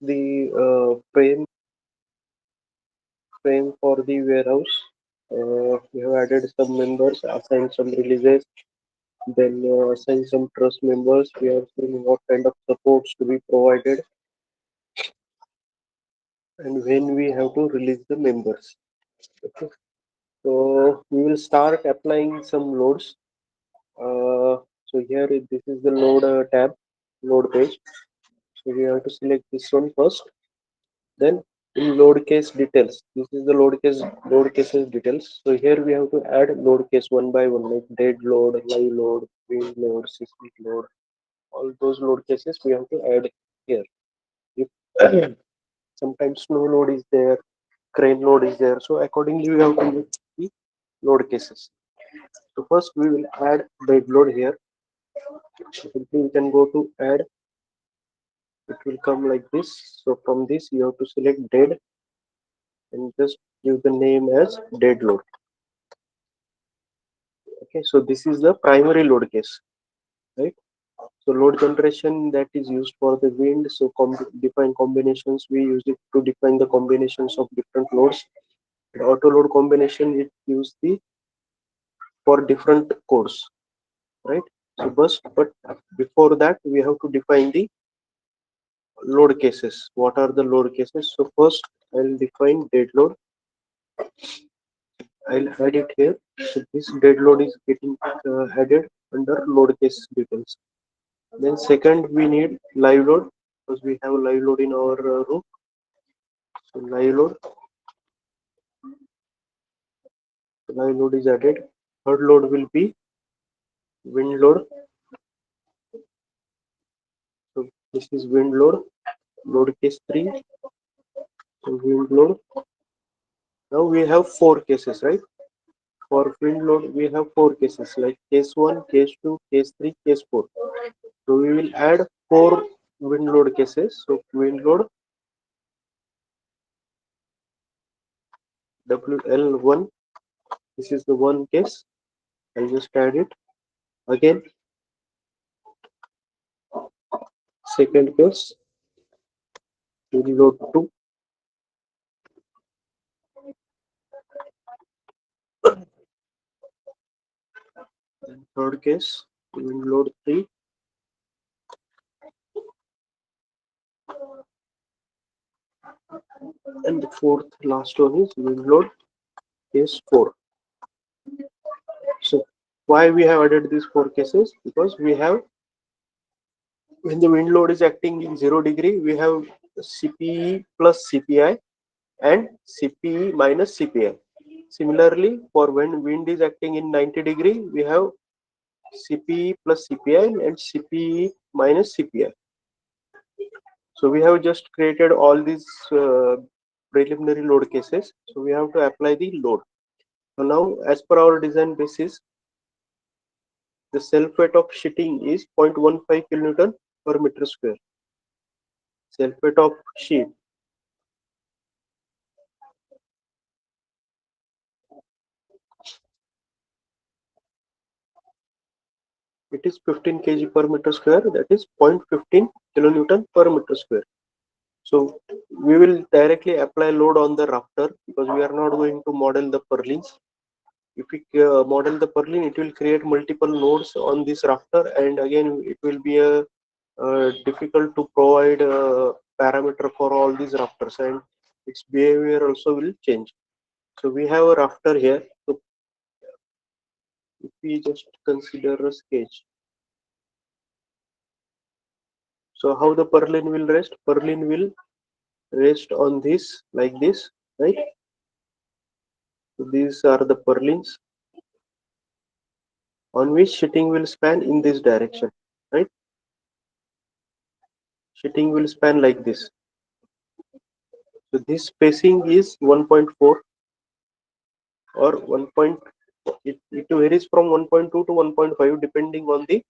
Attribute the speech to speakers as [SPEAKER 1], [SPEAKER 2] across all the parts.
[SPEAKER 1] the frame for the warehouse. We have added some members, assigned some releases, then assign some trust members. We have seen what kind of supports to be provided and when we have to release the members. Okay. So we will start applying some loads. So here this is the load tab, load page. So we have to select this one first. Then in load case details, this is the load cases details. So here we have to add load case one by one, like dead load, live load, wind load, seismic load. All those load cases we have to add here. If sometimes snow load is there, crane load is there, so accordingly we have to make the load cases. So first we will add dead load here. Simply we can go to add, it will come like this. So from this you have to select dead and just give the name as dead load. Okay, so this is the primary load case, right? So load generation, that is used for the wind. So define combinations, we use it to define the combinations of different loads. And auto load combination, it use the for different codes, right? So but before that we have to define the load cases. What are the load cases? So first I'll define dead load. I'll add it here. So this dead load is getting added under load case details. Then second we need live load, because we have live load in our room. So live load is added. Third load will be wind load. So this is wind load, load case 3, so wind load. Now we have four cases, right? For wind load we have four cases, like case 1, case 2, case 3, case 4. So we will add four wind load cases. So wind load WL1, this is the one case. I'll just add it again. Second case, wind load 2. And third case, wind load 3. And the fourth last one is wind load case 4. So why we have added these four cases? Because we have, when the wind load is acting in 0 degree, we have CPE plus CPI and CPE minus CPI. Similarly, for when wind is acting in 90 degree, we have CPE plus CPI and CPE minus CPI. So we have just created all these preliminary load cases. So we have to apply the load. So now, as per our design basis, the self weight of sheeting is 0.15 kilonewton per meter square. Self weight of sheet. It is 15 kg per meter square. That is 0.15 kilonewton per meter square. So we will directly apply load on the rafter, because we are not going to model the purlins. If we model the purlin, it will create multiple nodes on this rafter, and again it will be difficult to provide a parameter for all these rafters, and its behavior also will change. So we have a rafter here. So if we just consider a sketch, so how the purlin will rest? Purlin will rest on this, like this, right? So these are the purlins on which sheeting will span in this direction, right? Sheeting will span like this. So this spacing is 1.4 or 1. It varies from 1.2 to 1.5 depending on the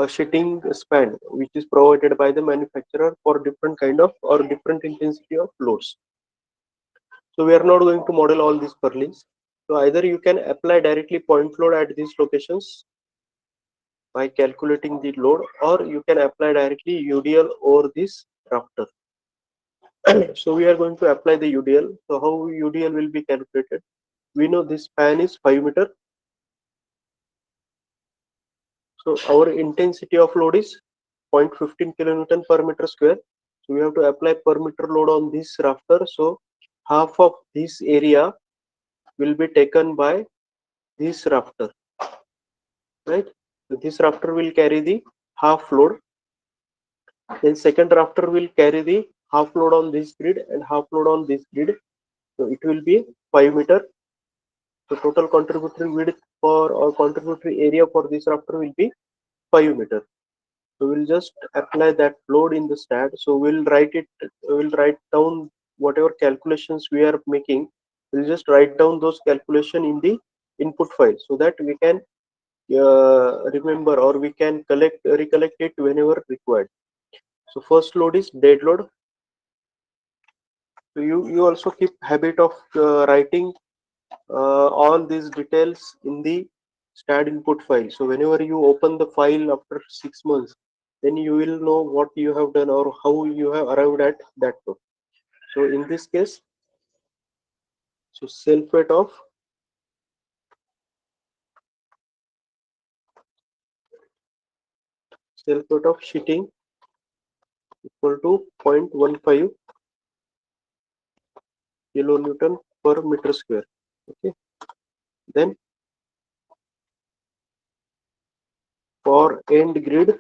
[SPEAKER 1] sheeting span which is provided by the manufacturer for different kind of or different intensity of loads. So we are not going to model all these purlins. So either you can apply directly point load at these locations by calculating the load, or you can apply directly UDL over this rafter. So we are going to apply the UDL. So how UDL will be calculated? We know this span is 5 meter. So our intensity of load is 0.15 kilonewton per meter square. So we have to apply per meter load on this rafter. So half of this area will be taken by this rafter, right? So this rafter will carry the half load. Then second rafter will carry the half load on this grid and half load on this grid. So it will be 5 meter. So total contributory width for or contributory area for this rafter will be 5 meter. So we'll just apply that load in the stat. So we'll write down whatever calculations we are making. We'll just write down those calculation in the input file so that we can remember, or we can recollect it whenever required. So first load is dead load. So you also keep habit of writing all these details in the stat input file. So whenever you open the file after 6 months, then you will know what you have done or how you have arrived at that load. So in this case, so self weight of sheeting equal to 0.15 kilonewton per meter square. Okay. Then for end grid,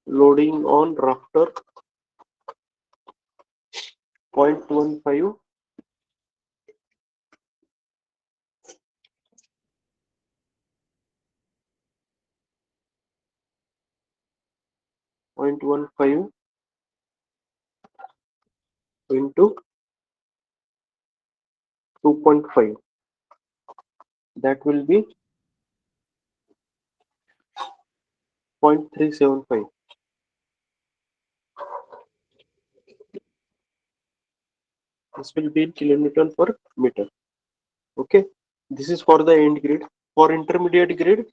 [SPEAKER 1] loading on rafter 0.15 into 2.5, that will be 0.375. This will be in kilonewton per meter. Okay, this is for the end grid. For intermediate grid,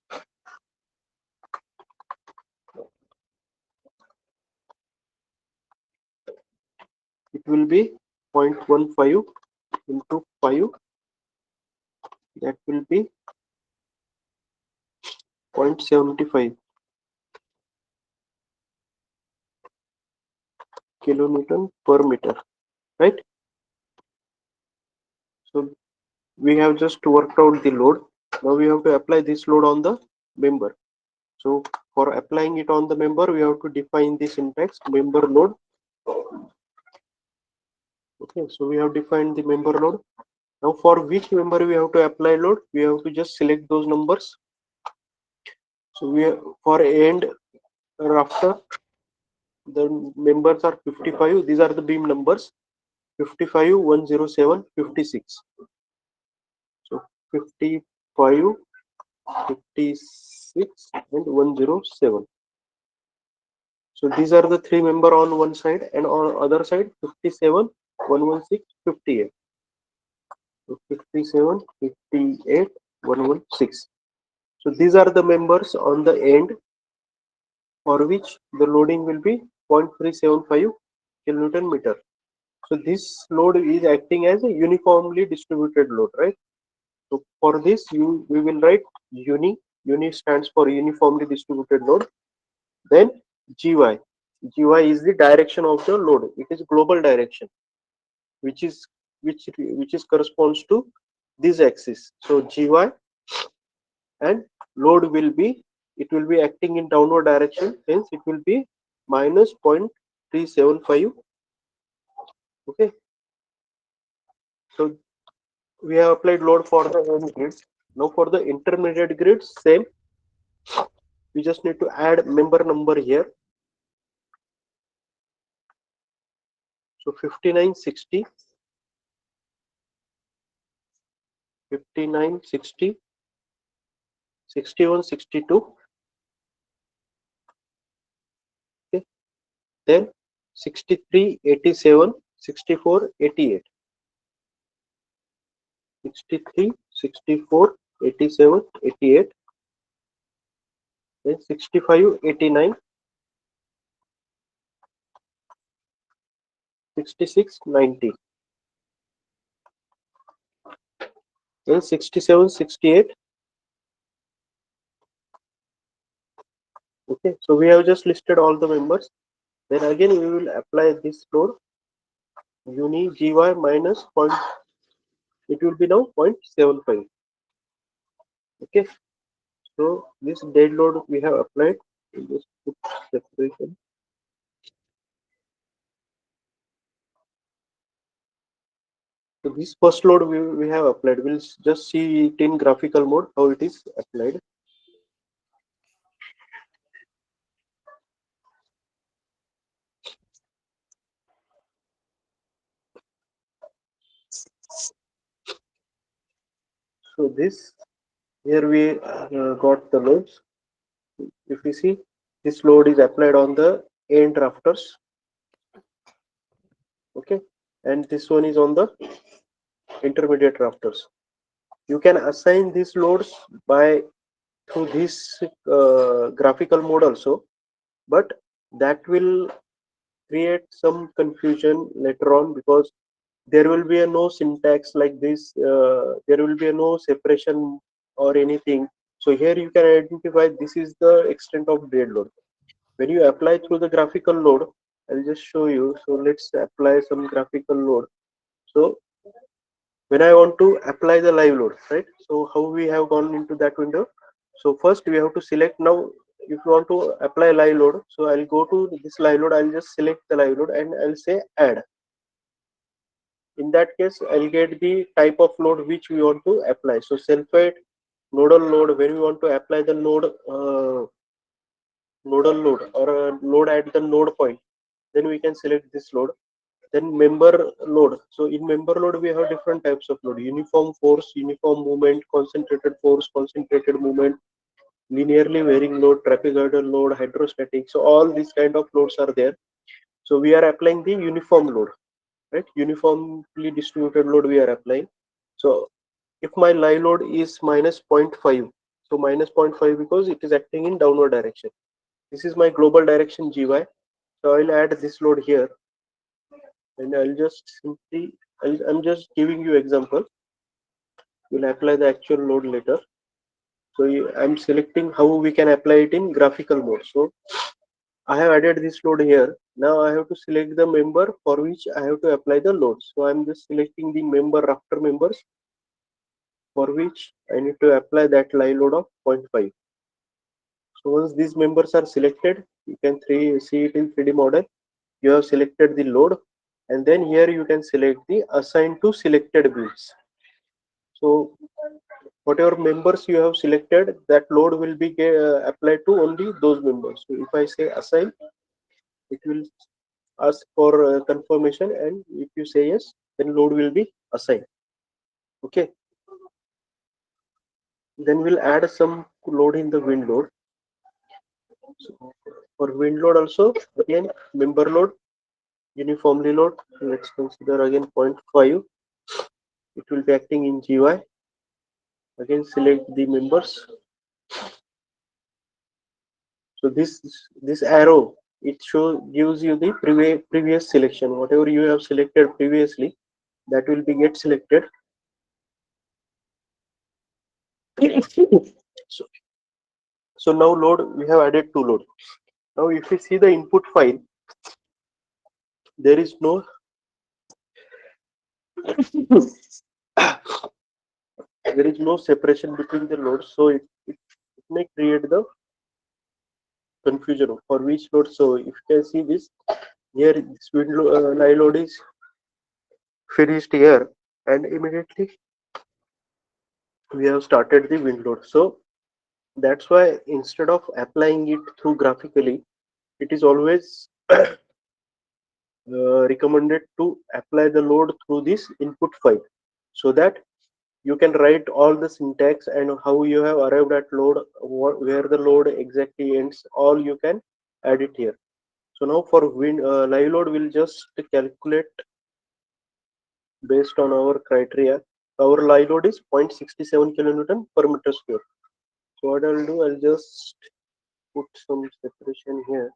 [SPEAKER 1] it will be 0.15 into 5, that will be 0.75 kilonewton per meter, right? So we have just worked out the load. Now we have to apply this load on the member. So for applying it on the member, we have to define the syntax member load. Okay, so we have defined the member load. Now for which member we have to apply load, we have to just select those numbers. So we have, for end rafter, the members are 55. These are the beam numbers: 55, 107, 56. So 55, 56 and 107. So these are the three member on one side, and on other side 57, 116, 58. So 57, 58, 116. So these are the members on the end for which the loading will be 0.375 kilonewton meter. So this load is acting as a uniformly distributed load, right? So for this, we will write uni. Uni stands for uniformly distributed load. Then GY. GY is the direction of the load. It is global direction, which is which is corresponds to this axis. So GY, and load will be, it will be acting in downward direction. Hence, it will be minus 0.375. Okay. So we have applied load for the end grids. Now for the intermediate grids, same. We just need to add member number here. So 59, 60, 59, 60, 61, 62. Okay. Then 63, 87, 64, 88. 63, 64, 87, 88, then 65, 89, 66, 90, then 67, 68. Okay, so we have just listed all the members. Then again we will apply this load uni gy minus point, it will be now 0.75. Okay, so this dead load we have applied. We'll just put separation. So this first load we have applied. We'll just see it in graphical mode how it is applied. So this here we got the loads. If you see, this load is applied on the end rafters. Okay, and this one is on the intermediate rafters. You can assign these loads by through this graphical mode also, but that will create some confusion later on, because there will be a no syntax like this, there will be a no separation or anything. So here you can identify this is the extent of dead load. When you apply through the graphical load, I'll just show you. So let's apply some graphical load. So when I want to apply the live load, right? So how we have gone into that window. So first we have to select now. If you want to apply live load, so I'll go to this live load. I'll just select the live load and I'll say add. In that case, I'll get the type of load which we want to apply. So self-weight nodal load. When we want to apply the nodal load or a load at the node point, then we can select this load. Then member load. So in member load we have different types of load: uniform force, uniform movement, concentrated force, concentrated movement, linearly varying load, trapezoidal load, hydrostatic. So all these kind of loads are there. So we are applying the uniform load, right? Uniformly distributed load we are applying. So if my live load is minus 0.5, so minus 0.5 because it is acting in downward direction. This is my global direction gy. So I'll add this load here, and I'll just simply, I'm just giving you example. We'll apply the actual load later. So I'm selecting how we can apply it in graphical mode. So I have added this load here. Now I have to select the member for which I have to apply the load. So I'm just selecting the member rafter members for which I need to apply that live load of 0.5. So once these members are selected, you can see it in 3D model. You have selected the load, and then here you can select the assign to selected beams. So whatever members you have selected, that load will be applied to only those members. So if I say assign, it will ask for confirmation, and if you say yes, then load will be assigned. Okay, then we'll add some load in the wind load. So for wind load also, again member load, uniformly load, let's consider again 0.5. It will be acting in gy. Again select the members. So this arrow, it gives you the previous selection. Whatever you have selected previously, that will be get selected. So now load, we have added two load. Now if you see the input file, there is no there is no separation between the loads, so it may create the confusion for which load. So if you can see this here, this live load is finished here, and immediately we have started the wind load. So that's why instead of applying it through graphically, it is always recommended to apply the load through this input file, so that you can write all the syntax and how you have arrived at load, where the load exactly ends, all you can add it here. So now for live load, we'll just calculate based on our criteria. Our live load is 0.67 kilonewton per meter square. So what I'll do, I'll just put some separation here.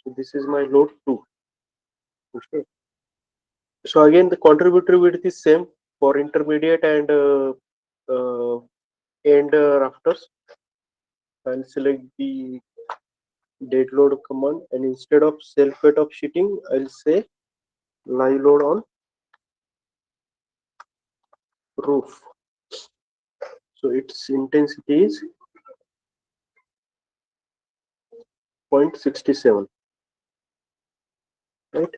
[SPEAKER 1] So this is my load 2. Okay. So again, the contributory width is same for intermediate and end rafters. I'll select the dead load command, and instead of self weight of sheeting, I'll say live load on roof. So its intensity is 0.67, right?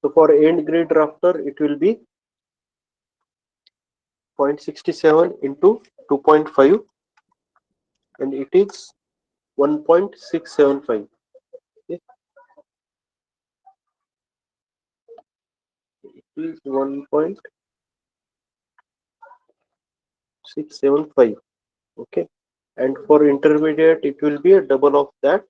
[SPEAKER 1] So for end grade rafter, it will be 0.67 into 2.5, and it is 1.675. Okay. It is 1.675. Okay. And for intermediate, it will be a double of that.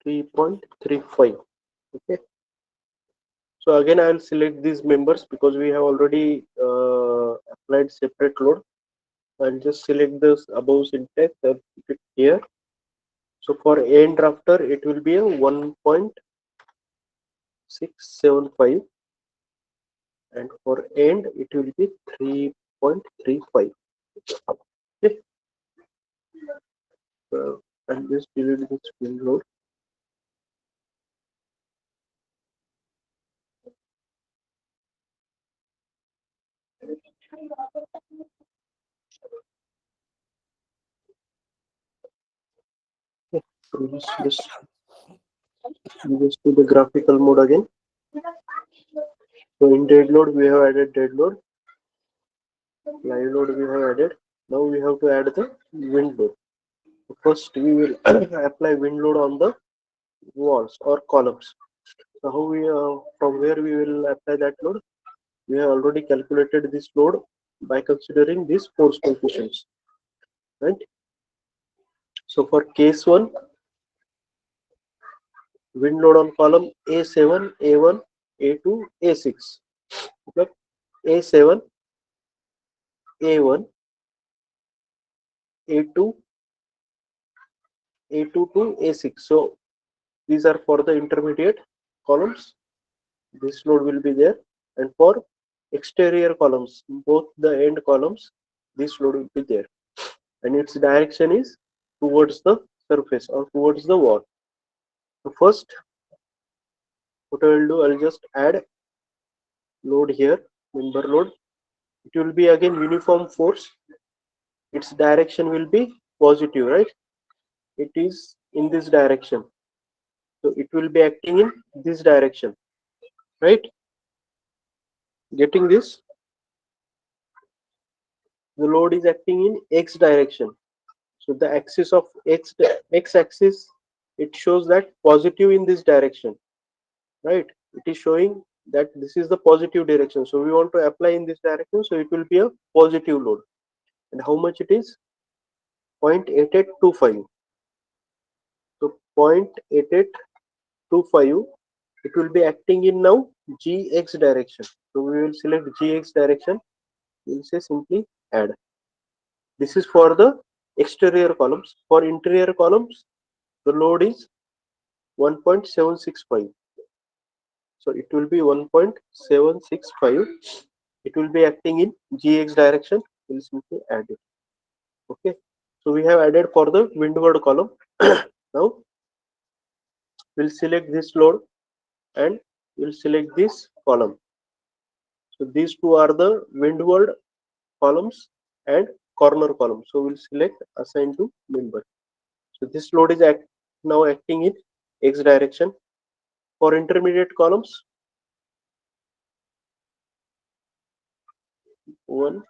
[SPEAKER 1] 3.35. Okay. So again, I will select these members because we have already applied separate load. I'll just select this above syntax and keep it here. So for end rafter, it will be a 1.675, and for end, it will be 3.35. Okay. I'll just delete this field load. Okay. So just do the graphical mode again. So in dead load, we have added dead load. Live load we have added. Now we have to add the wind load. First, we will apply wind load on the walls or columns. So how we from where we will apply that load? We have already calculated this load by considering these force coefficients, right? So for case 1, wind load on column A7, A1, A2, A6. Okay. A7, A1, A2, A2 to A6. So these are for the intermediate columns. This load will be there, and for exterior columns, both the end columns, this load will be there, and its direction is towards the surface or towards the wall. So first, what I will do, I'll just add load here, member load. It will be again uniform force. Its direction will be positive, right? It is in this direction, so it will be acting in this direction, right? Getting this? The load is acting in x direction. So the axis of x axis, it shows that positive in this direction, right? It is showing that this is the positive direction. So we want to apply in this direction. So it will be a positive load. And how much it is? 0.8825. So 0.8825. It will be acting in now gx direction. So we will select gx direction. We will say simply add. This is for the exterior columns. For interior columns, the load is 1.765. So it will be 1.765. It will be acting in gx direction. We'll simply add it. Okay. So we have added for the windward column. Now we'll select this load and we'll select this column. So these two are the windward columns and corner column. So we'll select assign to member. So this load is now acting in x direction. For intermediate columns, 1,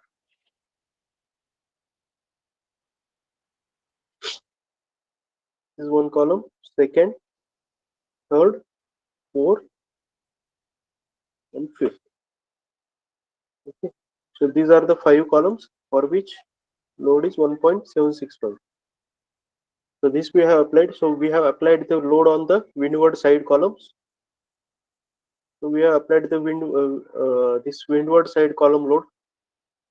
[SPEAKER 1] this is one column, second, third, fourth, and fifth. Okay. So these are the 5 columns for which load is 1.765. So this we have applied. So we have applied the load on the windward side columns. So we have applied the this windward side column load.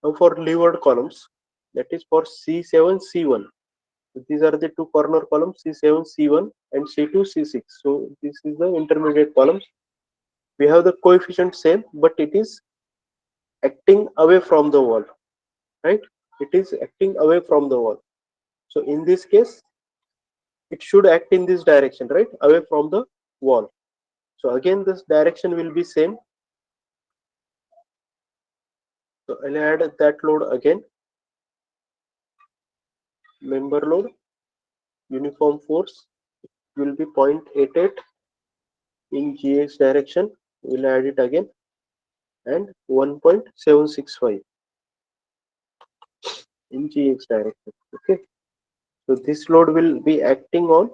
[SPEAKER 1] Now for leeward columns, that is for C7, C1. So these are the two corner columns, C7, C1 and C2, C6. So this is the intermediate columns. We have the coefficient same, but it is acting away from the wall, right? It is acting away from the wall. So in this case, it should act in this direction, right? Away from the wall. So again, this direction will be same. So I'll add that load again. Member load, uniform force will be 0.88 in GX direction. We'll add it again, and 1.765 in GX direction. Okay. So this load will be acting on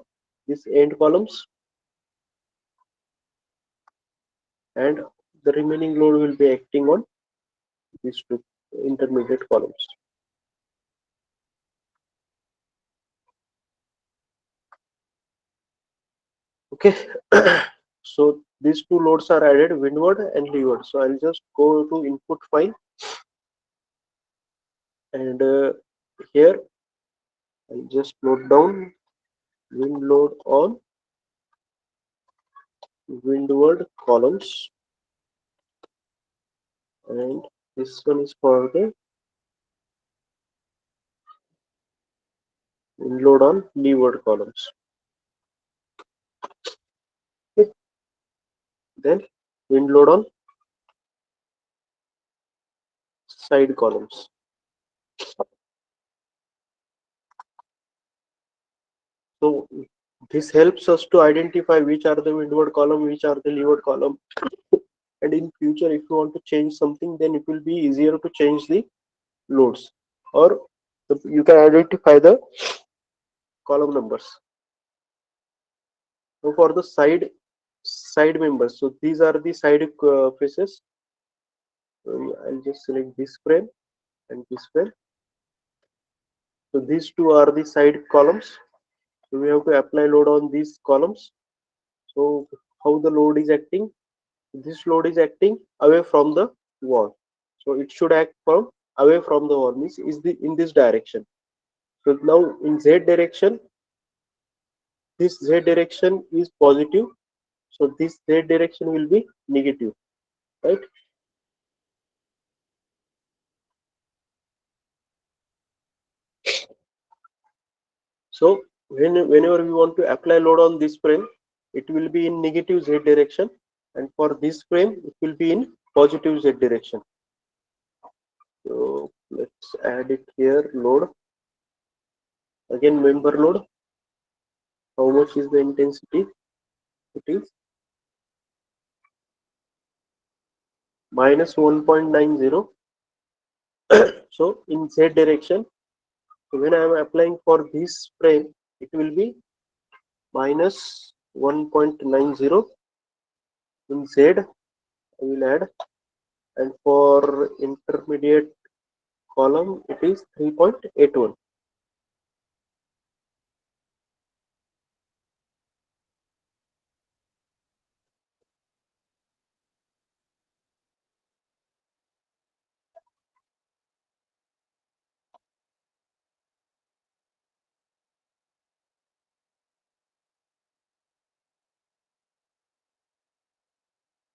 [SPEAKER 1] these end columns, and the remaining load will be acting on these two intermediate columns. Okay. So these two loads are added, windward and leeward. So I'll just go to input file, and here I'll just note down wind load on windward columns, and this one is for the wind load on leeward columns. Okay. Then wind load on side columns. So this helps us to identify which are the windward column, which are the leeward column. And in future, if you want to change something, then it will be easier to change the loads, or you can identify the column numbers. So for the side members, so these are the side faces. I'll just select this frame and this frame. So these two are the side columns. So we have to apply load on these columns. So how the load is acting? This load is acting away from the wall. So it should act from away from the wall, means is the in this direction. So now in Z direction, this Z direction is positive. So this Z direction will be negative, right? So whenever we want to apply load on this frame, it will be in negative Z direction, and for this frame, it will be in positive Z direction. So let's add it here. Load, again member load. How much is the intensity? It is minus 1.90. So in Z direction, so when I am applying for this frame, it will be minus 1.90. In Z, I will add, and for intermediate column, it is 3.81.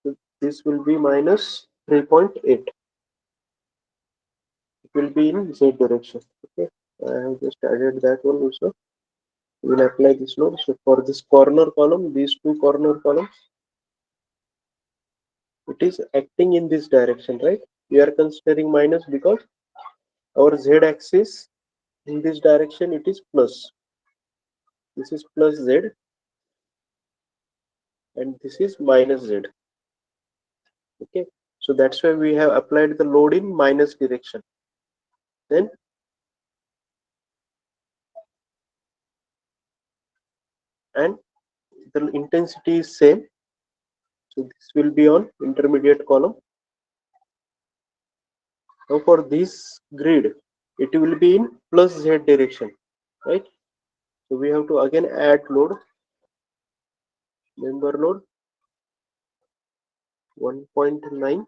[SPEAKER 1] So this will be minus 3.8. It will be in Z direction. Okay, I have just added that one also. We will apply this load. So for this corner column, these two corner columns, it is acting in this direction, right? We are considering minus because our Z axis in this direction, it is plus. This is plus Z, and this is minus Z. Okay, so that's why we have applied the load in minus direction. Then and the intensity is same, so this will be on intermediate column. Now for this grid, it will be in plus Z direction, right? So we have to again add load, member load 1.9.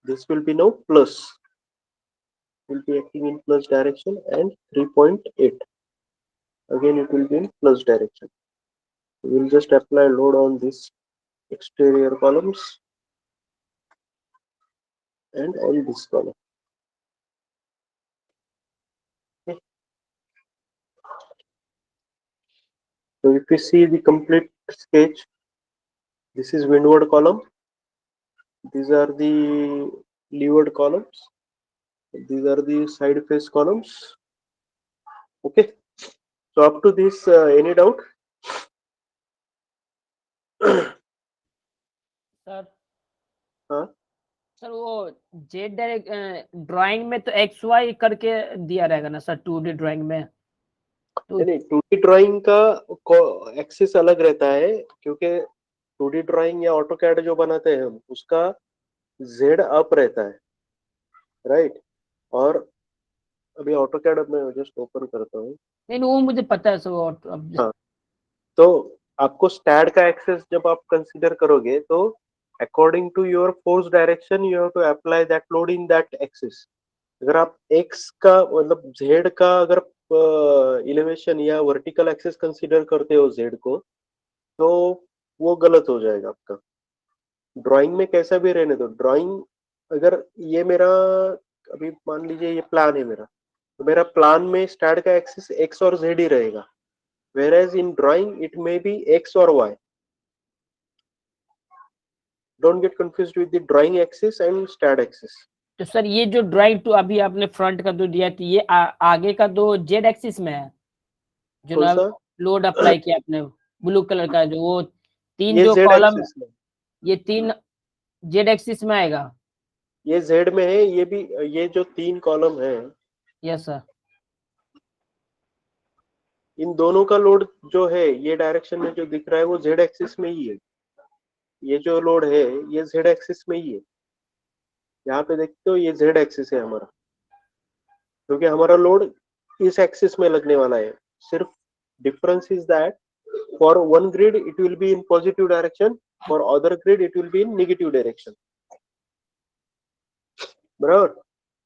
[SPEAKER 1] This will be now plus, will be acting in plus direction, and 3.8 again it will be in plus direction. We will just apply load on this exterior columns and on this column. Okay. So if we see the complete sketch, this is windward column, these are the leeward columns, these are the side face columns. Okay, so up to this, any doubt?
[SPEAKER 2] Sir
[SPEAKER 1] हाँ,
[SPEAKER 2] sir वो Z direct drawing में तो x Y करके दिया रहेगा ना sir 2D drawing में तो
[SPEAKER 1] नहीं 2D ड्राइंग का एक्सिस अलग रहता है, क्योंकि 2D ड्राइंग या ऑटोकैड जो बनाते हैं हम, उसका जेड अप रहता है, राइट। और अभी ऑटोकैड में जस्ट ओपन करता हूँ।
[SPEAKER 2] नहीं वो मुझे पता है सर और अब
[SPEAKER 1] हाँ, तो आपको स्टैड का एक्सेस जब आप कंसीडर करोगे, तो according to your force direction you have to apply that load in that axis. अगर आप एक्स का मतलब जेड का अगर इलेवेशन या वर्टिकल एक्सिस कंसीडर करते हो जेड को, तो वो गलत हो जाएगा आपका। ड्राइंग में कैसा भी रहने दो, ड्राइंग अगर ये मेरा, अभी मान लीजिए ये प्लान है मेरा, तो मेरा प्लान में स्टैड का एक्सिस एक्स और जेड ही रहेगा, whereas in drawing it may be x or y. Don't get confused with the drawing axis and stat axis.
[SPEAKER 2] तो सर ये जो ड्राइंग तो अभी आपने फ्रंट का जो दिया था ये आगे का दो जेड एक्सिस में है जो
[SPEAKER 1] कौन
[SPEAKER 2] ना
[SPEAKER 1] सा?
[SPEAKER 2] लोड अप्लाई किया आपने ब्लू कलर का जो वो तीन
[SPEAKER 1] ये
[SPEAKER 2] जो
[SPEAKER 1] z
[SPEAKER 2] कॉलम
[SPEAKER 1] एक्सिस में,
[SPEAKER 2] ये तीन जेड एक्सिस में आएगा।
[SPEAKER 1] ये z में है, ये भी, ये जो 3 कॉलम है,
[SPEAKER 2] यस सर
[SPEAKER 1] इन दोनों का लोड जो है ये डायरेक्शन में जो दिख रहा है वो z एक्सिस में ही है। ये जो लोड है ये z एक्सिस में ही है। यहाँ पे देखते हो ये z एक्सिस है हमारा, क्योंकि हमारा लोड इस एक्सिस में लगने वाला है। सिर्फ difference is that for one grid it will be in positive direction, for other grid it will be in negative direction. बराबर।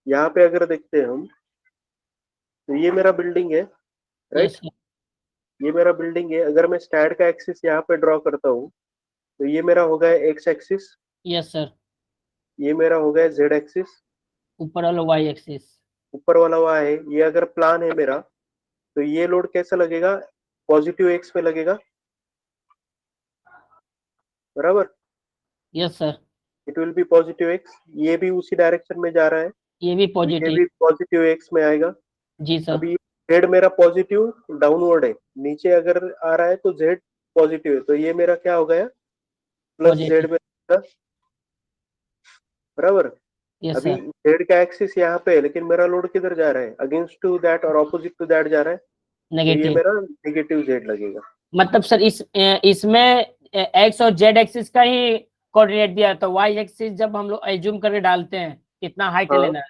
[SPEAKER 1] यहाँ पे अगर देखते हैं हम, तो ये मेरा बिल्डिंग है, राइट।
[SPEAKER 2] यस
[SPEAKER 1] ये मेरा बिल्डिंग है, अगर मैं स्टैड का एक्सिस यहाँ पे ड्रॉ करता हूँ, तो ये मेरा हो गया एक्स एक्सिस,
[SPEAKER 2] यस सर
[SPEAKER 1] ये मेरा हो गया जेड एक्सिस,
[SPEAKER 2] ऊपर वाला वाई एक्सिस
[SPEAKER 1] ऊपर वाला वहाँ है। ये अगर प्लान है मेरा, तो ये लोड कैसा लगेगा, पॉजिटिव एक्स पे लगेगा, बराबर।
[SPEAKER 2] Yes sir
[SPEAKER 1] it will be positive x. ये भी उसी डायरेक्शन में जा रहा है,
[SPEAKER 2] ये भी
[SPEAKER 1] तो ये
[SPEAKER 2] पॉजिटिव
[SPEAKER 1] भी पॉजिटिव एक्स में आएगा।
[SPEAKER 2] जी सर
[SPEAKER 1] अभी जेड मेरा पॉजिटिव डाउनवर्ड है, नीचे अगर आ रहा है तो जेड पॉजिटिव है, तो ये मेरा क्या हो गया, प्लस
[SPEAKER 2] पॉजिटिव
[SPEAKER 1] जेड में, बराबर।
[SPEAKER 2] यस
[SPEAKER 1] अभी
[SPEAKER 2] सर
[SPEAKER 1] जेड का एक्सिस यहाँ पे है, लेकिन मेरा लोड किधर जा रहा है, अगेंस्ट टू दैट और ऑपोजिट टू दैट जा रहा है, तो ये
[SPEAKER 2] नेगेटिव
[SPEAKER 1] मेरा नेगेटिव जेड लगेगा।
[SPEAKER 2] मतलब सर इसमें एक्स और जेड एक्सिस का ही कोऑर्डिनेट दिया तो वाई एक्सिस जब हम लोग एज्यूम करके डालते हैं कितना हाइट
[SPEAKER 1] हाँ
[SPEAKER 2] लेना है।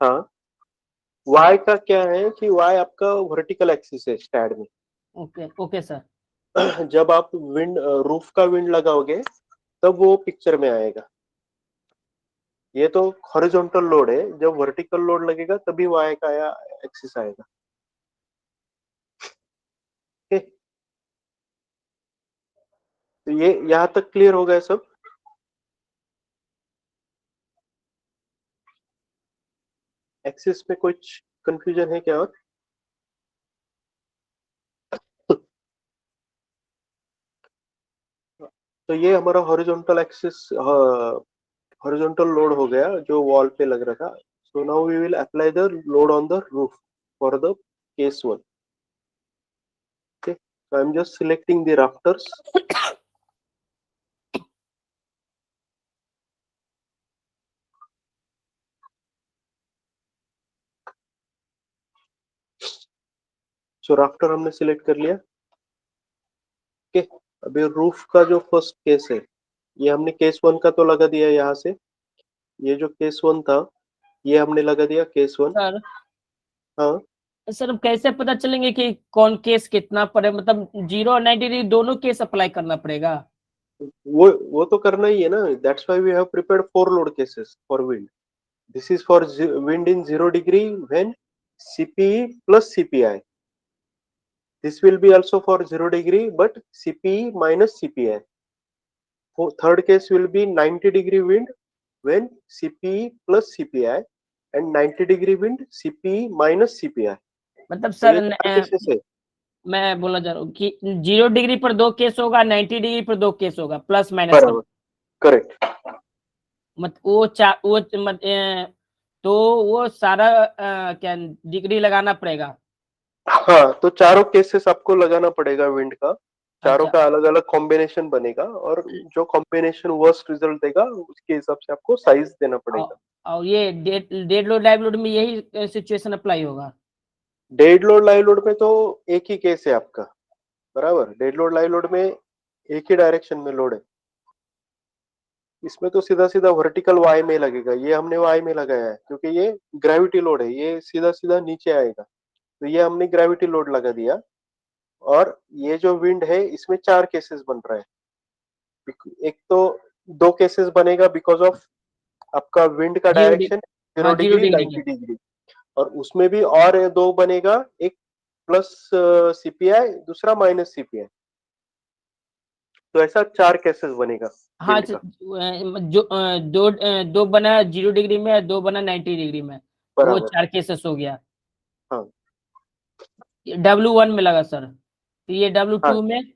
[SPEAKER 1] हाँ, वाई का क्या है कि वाई आपका वर्टिकल एक्सिस है स्टैड में।
[SPEAKER 2] ओके ओके सर
[SPEAKER 1] जब आप विंड रूफ का विंड लगाओगे तब वो पिक्चर में आएगा। ये तो हॉरिजॉन्टल लोड है, जब वर्टिकल लोड लगेगा तभी वाई का एक्सिस आएगा। ठीक? तो ये यहाँ तक क्लियर हो गया सब। एक्सिस में कुछ कंफ्यूजन है क्या और? तो ये हमारा हॉरिजॉन्टल एक्सिस, हॉरिजॉन्टल लोड हो गया जो वॉल पे लग रहा था। So now we will apply the load on the roof for the case 1। okay, so I'm just selecting the rafters. So rafter हमने सिलेक्ट कर लिया। ओके, अभी रूफ का जो फर्स्ट केस है, ये हमने केस 1 का तो लगा दिया यहाँ से। ये जो केस 1 था ये हमने लगा दिया केस 1।
[SPEAKER 2] सर
[SPEAKER 1] हाँ
[SPEAKER 2] सर अब कैसे पता चलेंगे कि कौन केस कितना पड़े, मतलब 0 और 90 डिग्री दोनों केस अप्लाई करना पड़ेगा?
[SPEAKER 1] वो तो करना ही है ना, that's why we have prepared 4 load cases for wind. This is for wind in 0 degree when CPE plus CPI. This will be also for 0 degree but CPE minus CPI. Third case will be 90-degree wind when CPE plus CPI and 90-degree wind CPE minus CPI.
[SPEAKER 2] मतलब
[SPEAKER 1] तो
[SPEAKER 2] sir
[SPEAKER 1] ये 4 cases है.
[SPEAKER 2] मैं बोलना चाह रहा हूँ कि 0 डिग्री पर 2 केस होगा, 90 डिग्री पर 2 केस होगा, प्लस माइनस का।
[SPEAKER 1] बराबर, करेक्ट.
[SPEAKER 2] मत वो चार वो मत तो वो सारा क्या डिग्री लगाना पड़ेगा?
[SPEAKER 1] हाँ, तो चारों केसेस आपको लगाना पड़ेगा विंड का. चारों
[SPEAKER 2] अच्छा।
[SPEAKER 1] का अलग अलग कॉम्बिनेशन बनेगा और जो कॉम्बिनेशन वर्स्ट रिजल्ट देगा उसके हिसाब से आपको साइज देना पड़ेगा.
[SPEAKER 2] और ये डेड लोड लाइव लोड में यही सिचुएशन अप्लाई होगा?
[SPEAKER 1] डेड लोड लाइव लोड में तो एक ही केस है आपका. बराबर, डेड लोड लाइव लोड में एक ही डायरेक्शन में लोड है. इसमें तो सीधा सीधा वर्टिकल वाई में लगेगा. ये हमने वाई में लगाया है क्योंकि ये ग्रेविटी लोड है, ये सीधा सीधा नीचे आएगा. तो ये हमने ग्रेविटी लोड लगा दिया. और ये जो विंड है इसमें 4 केसेस बन रहा है. एक तो 2 केसेस बनेगा बिकॉज ऑफ आपका विंड का
[SPEAKER 2] 0 डिग्री,
[SPEAKER 1] डायरेक्शन 0
[SPEAKER 2] हाँ 0
[SPEAKER 1] डिग्री
[SPEAKER 2] डिग्री के।
[SPEAKER 1] 90 डिग्री. और उसमें भी और 2 बनेगा, एक प्लस सीपीआई, दूसरा माइनस सीपीआई. तो ऐसा 4 केसेस बनेगा
[SPEAKER 2] हाँ
[SPEAKER 1] विंड का.
[SPEAKER 2] जो दो बना 0 डिग्री में, 2 बना 90 डिग्री में, वो
[SPEAKER 1] बराबर.
[SPEAKER 2] 4 केसेस हो गया।
[SPEAKER 1] हाँ.
[SPEAKER 2] W1 में लगा सर, तो ये
[SPEAKER 1] हाँ,
[SPEAKER 2] W2 में?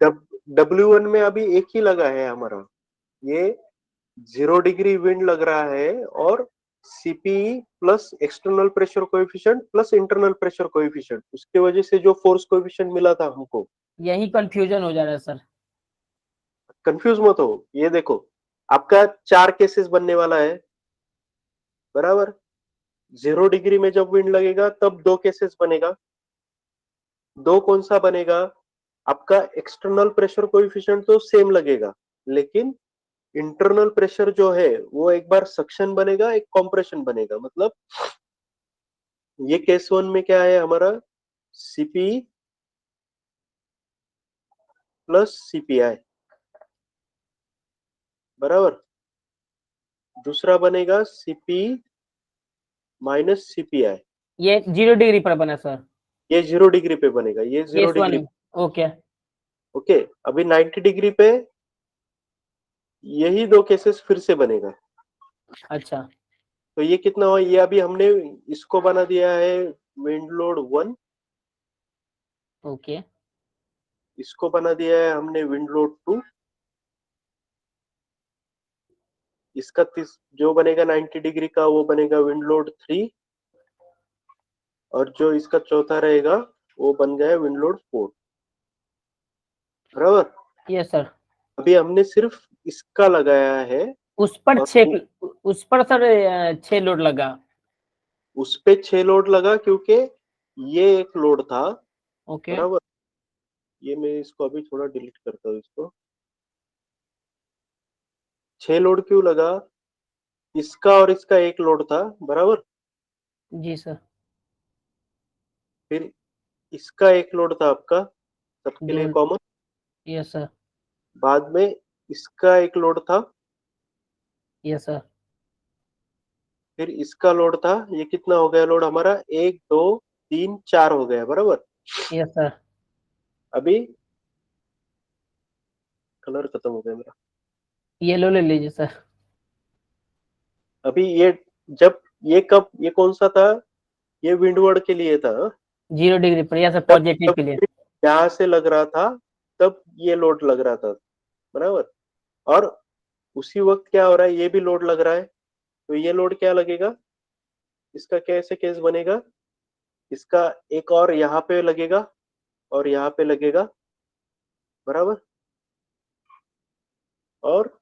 [SPEAKER 1] W1 में अभी एक ही लगा है हमारा. ये 0 डिग्री विंड लग रहा है और CPE plus external pressure coefficient plus internal pressure coefficient, उसके वजह से जो फोर्स कोएफिशिएंट मिला था हमको.
[SPEAKER 2] यही कंफ्यूजन हो जा रहा है सर।
[SPEAKER 1] कंफ्यूज मत हो. ये देखो, आपका 4 केसेस बनने वाला है. बराबर. 0 डिग्री में जब विंड लगेगा तब 2 केसेस बनेगा. दो कौन सा बनेगा? आपका एक्सटर्नल प्रेशर कोएफिशिएंट तो सेम लगेगा, लेकिन इंटरनल प्रेशर जो है वो एक बार सक्शन बनेगा, एक कंप्रेशन बनेगा. मतलब ये केस 1 में क्या है हमारा? CP plus CPI. बराबर. दूसरा बनेगा सीपी माइनस सीपीआई.
[SPEAKER 2] ये 0 डिग्री पर बना सर?
[SPEAKER 1] ये 0 डिग्री पे बनेगा, ये 0
[SPEAKER 2] केस 1
[SPEAKER 1] डिग्री.
[SPEAKER 2] में। ओके।
[SPEAKER 1] ओके. अभी 90 डिग्री पे यही 2 केसेस फिर से बनेगा.
[SPEAKER 2] अच्छा।
[SPEAKER 1] तो ये कितना हुआ? ये अभी हमने इसको बना दिया है विंड लोड 1.
[SPEAKER 2] ओके।
[SPEAKER 1] इसको बना दिया है हमने विंड लोड 2. इसका जो बनेगा 90 डिग्री का वो बनेगा विंड लोड 3. और जो इसका चौथा रहेगा वो बन गया विंड लोड 4. बराबर.
[SPEAKER 2] Yes sir.
[SPEAKER 1] अभी हमने सिर्फ इसका लगाया है.
[SPEAKER 2] उस पर
[SPEAKER 1] और
[SPEAKER 2] 6, उस पर सर 6 लोड लगा?
[SPEAKER 1] उस पे 6 लोड लगा क्योंकि ये एक लोड था.
[SPEAKER 2] ओके।
[SPEAKER 1] बराबर. ये मैं इसको अभी थोड़ा डिलीट करता हूँ इसको. 6 लोड क्यों लगा? इसका और इसका एक लोड था. बराबर.
[SPEAKER 2] जी सर।
[SPEAKER 1] फिर इसका एक लोड था आपका, सबके
[SPEAKER 2] दो।
[SPEAKER 1] लिए कॉमन.
[SPEAKER 2] Yes sir.
[SPEAKER 1] बाद में इसका एक लोड था.
[SPEAKER 2] Yes sir.
[SPEAKER 1] फिर इसका लोड था. ये कितना हो गया लोड हमारा? 1 2 3 4 हो गया. बराबर.
[SPEAKER 2] Yes sir.
[SPEAKER 1] अभी कलर खत्म हो गया मेरा.
[SPEAKER 2] येलो ले लीजिए सर।
[SPEAKER 1] अभी ये जब ये कब, ये कौन सा था? ये विंडवर्ड के लिए था.
[SPEAKER 2] 0 डिग्री पर, या सर
[SPEAKER 1] जब
[SPEAKER 2] पॉजिटिव
[SPEAKER 1] जब
[SPEAKER 2] के लिए?
[SPEAKER 1] यहाँ से लग रहा था तब ये लोड लग रहा था. बराबर. और उसी वक्त क्या हो रहा है? ये भी लोड लग रहा है. तो ये लोड क्या लगेगा? इसका कैसे केस बनेगा? इसका एक और यहाँ पे लगेगा और यहाँ पे लगेगा. बराबर. और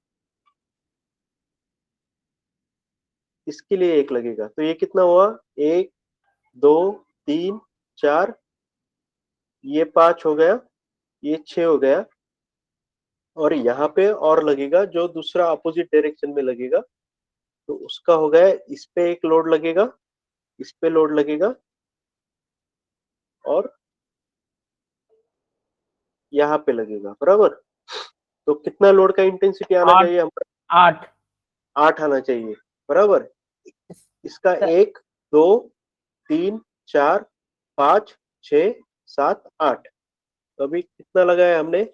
[SPEAKER 1] इसके लिए एक लगेगा. तो ये कितना हुआ? 1 2 3 4. ये 5 हो गया, ये 6 हो गया. और यहाँ पे और लगेगा जो दूसरा अपोजिट डायरेक्शन में लगेगा. तो उसका हो गया, इस पे एक लोड लगेगा, इस पे लोड लगेगा. यहाँ पे लगेगा, बराबर। तो कितना लोड का इंटेंसिटी आना
[SPEAKER 2] 8
[SPEAKER 1] चाहिए हमारा?
[SPEAKER 2] 8
[SPEAKER 1] 8 आना चाहिए, बराबर। इसका 1 2 3 4 5 6 7 8। तो अभी कितना लगाया हमने?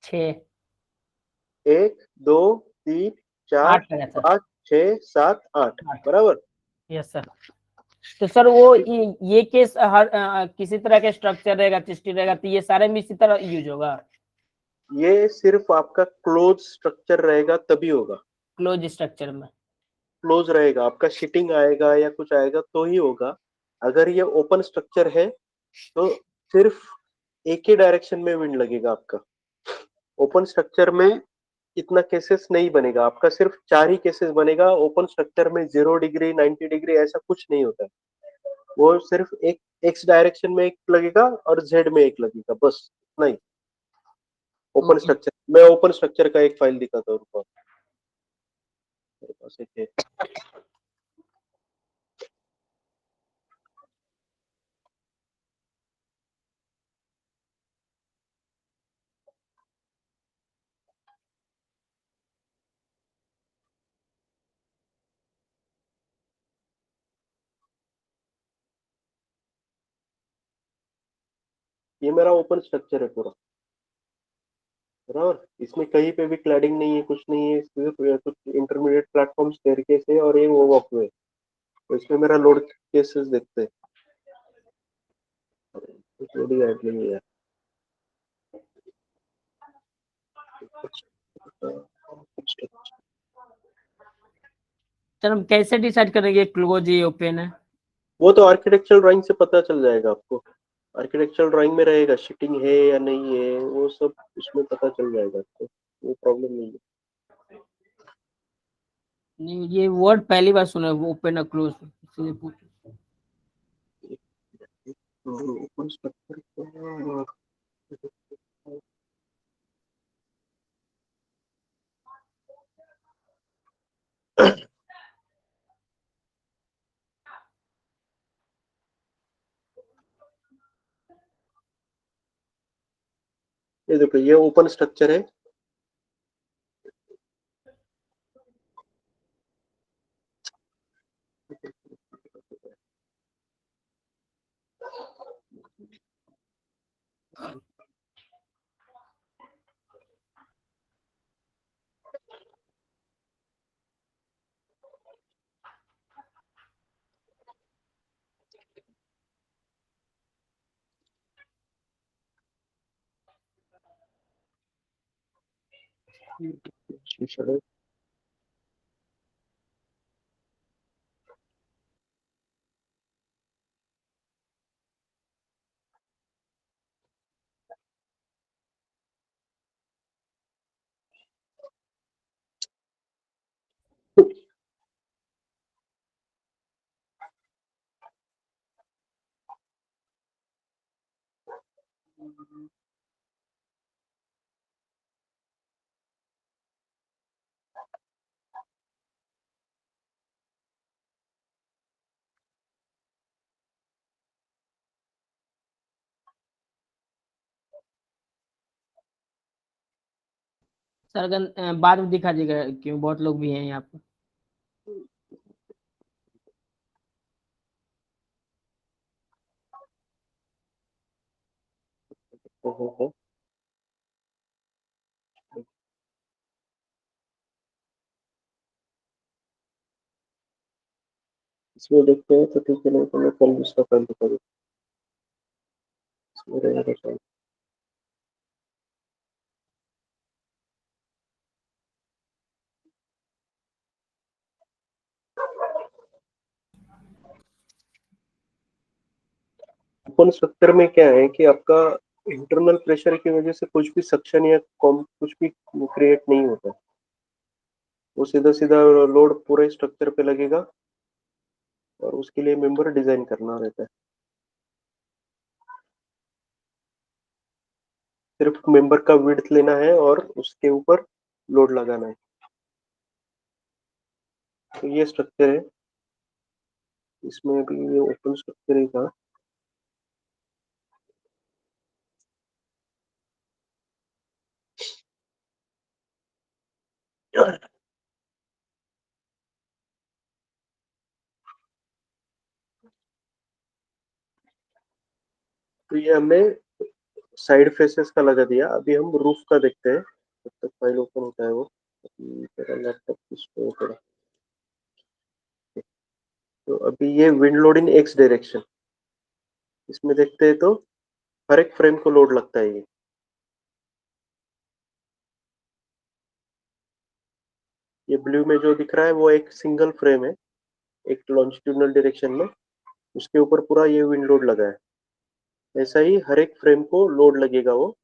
[SPEAKER 2] 6
[SPEAKER 1] 1 2 3 4
[SPEAKER 2] 8 लगा सर।
[SPEAKER 1] 5 6 7 8,
[SPEAKER 2] 8
[SPEAKER 1] बराबर।
[SPEAKER 2] Yes sir. तो सर वो ये केस हर किसी तरह का स्ट्रक्चर रहेगा, चिस्टी रहेगा, तो ये सारे में इसी तरह यूज होगा?
[SPEAKER 1] ये सिर्फ आपका क्लोज स्ट्रक्चर रहेगा तभी होगा।
[SPEAKER 2] क्लोज स्ट्रक्चर में?
[SPEAKER 1] क्लोज रहेगा, आपका शीटिंग आएगा या कुछ आएगा तो ही होगा। अगर ये ओपन स्ट्रक्चर है तो सिर्फ एक ही डायरेक्शन में विंड लगेगा आपका। ओपन स्ट्रक्चर में इतना केसेस नहीं बनेगा आपका, सिर्फ 4 ही केसेस बनेगा। ओपन स्ट्रक्चर में 0 डिग्री 90 डिग्री ऐसा कुछ नहीं होता है। वो सिर्फ एक एक्स डायरेक्शन में एक लगेगा और जेड में एक लगेगा, बस नहीं। Open
[SPEAKER 2] okay.
[SPEAKER 1] स्ट्रक्चर, मैं ओपन स्ट्रक्चर का एक फाइल दिखाता हूँ, रुको। मेरे पास एक है। ये मेरा ओपन स्ट्रक्चर है पूरा, बराबर। इसमें कहीं पे भी क्लैडिंग नहीं है, कुछ नहीं है, सिर्फ कुछ इंटरमीडिएट प्लेटफॉर्म स्टेयरकेस है और ये वो वॉकवे है। तो इसमें मेरा लोड केसेस देखते हैं। कुछ लोडिंग ऐड नहीं है।
[SPEAKER 2] सर हम कैसे डिसाइड करेंगे क्लोज ये ओपन है?
[SPEAKER 1] वो तो आर्किटेक्चरल ड्राइंग से पता चल जाएगा आपको। आर्किटेक्चरल ड्राइंग में रहेगा शीटिंग है या नहीं है, वो सब उसमें पता चल जाएगा आपको। वो प्रॉब्लम नहीं है।
[SPEAKER 2] नहीं, ये वर्ड पहली बार सुना है, वो ओपन और क्लोज, इसलिए पूछा।
[SPEAKER 1] ओपन स्ट्रक्चर ये देखो, ये ओपन स्ट्रक्चर है।
[SPEAKER 2] सर अगर बाद में दिखा दीजिएगा, क्यों बहुत लोग भी हैं यहाँ पे।
[SPEAKER 1] इसमें देखते हैं तो ठीक है, नहीं तो मैं कल दूसरा फाइल दिखा दूँ। इसमें रहेगा शायद। ओपन स्ट्रक्चर में क्या है कि आपका इंटरनल प्रेशर की वजह से कुछ भी सक्शन या कुछ भी क्रिएट नहीं होता। वो सीधा सीधा लोड पूरे स्ट्रक्चर पे लगेगा और उसके लिए मेंबर डिजाइन करना रहता है। सिर्फ मेंबर का विड्थ लेना है और उसके ऊपर लोड लगाना है। तो ये स्ट्रक्चर है। इसमें भी ये ओपन स्ट्रक्चर ही था। तो ये हमने साइड फेसेस का लगा दिया। अभी हम रूफ का देखते हैं, जब तक फाइल ओपन होता है वो। मेरा लैपटॉप किसको पड़ा। तो अभी ये wind load in x direction, इसमें देखते हैं तो हर एक फ्रेम को लोड लगता है। ये ब्लू में जो दिख रहा है वो एक सिंगल फ्रेम है, एक लॉन्जिट्यूडनल डायरेक्शन में, उसके ऊपर पूरा ये विंड लोड लगा है। ऐसा ही हर एक फ्रेम को लोड लगेगा वो।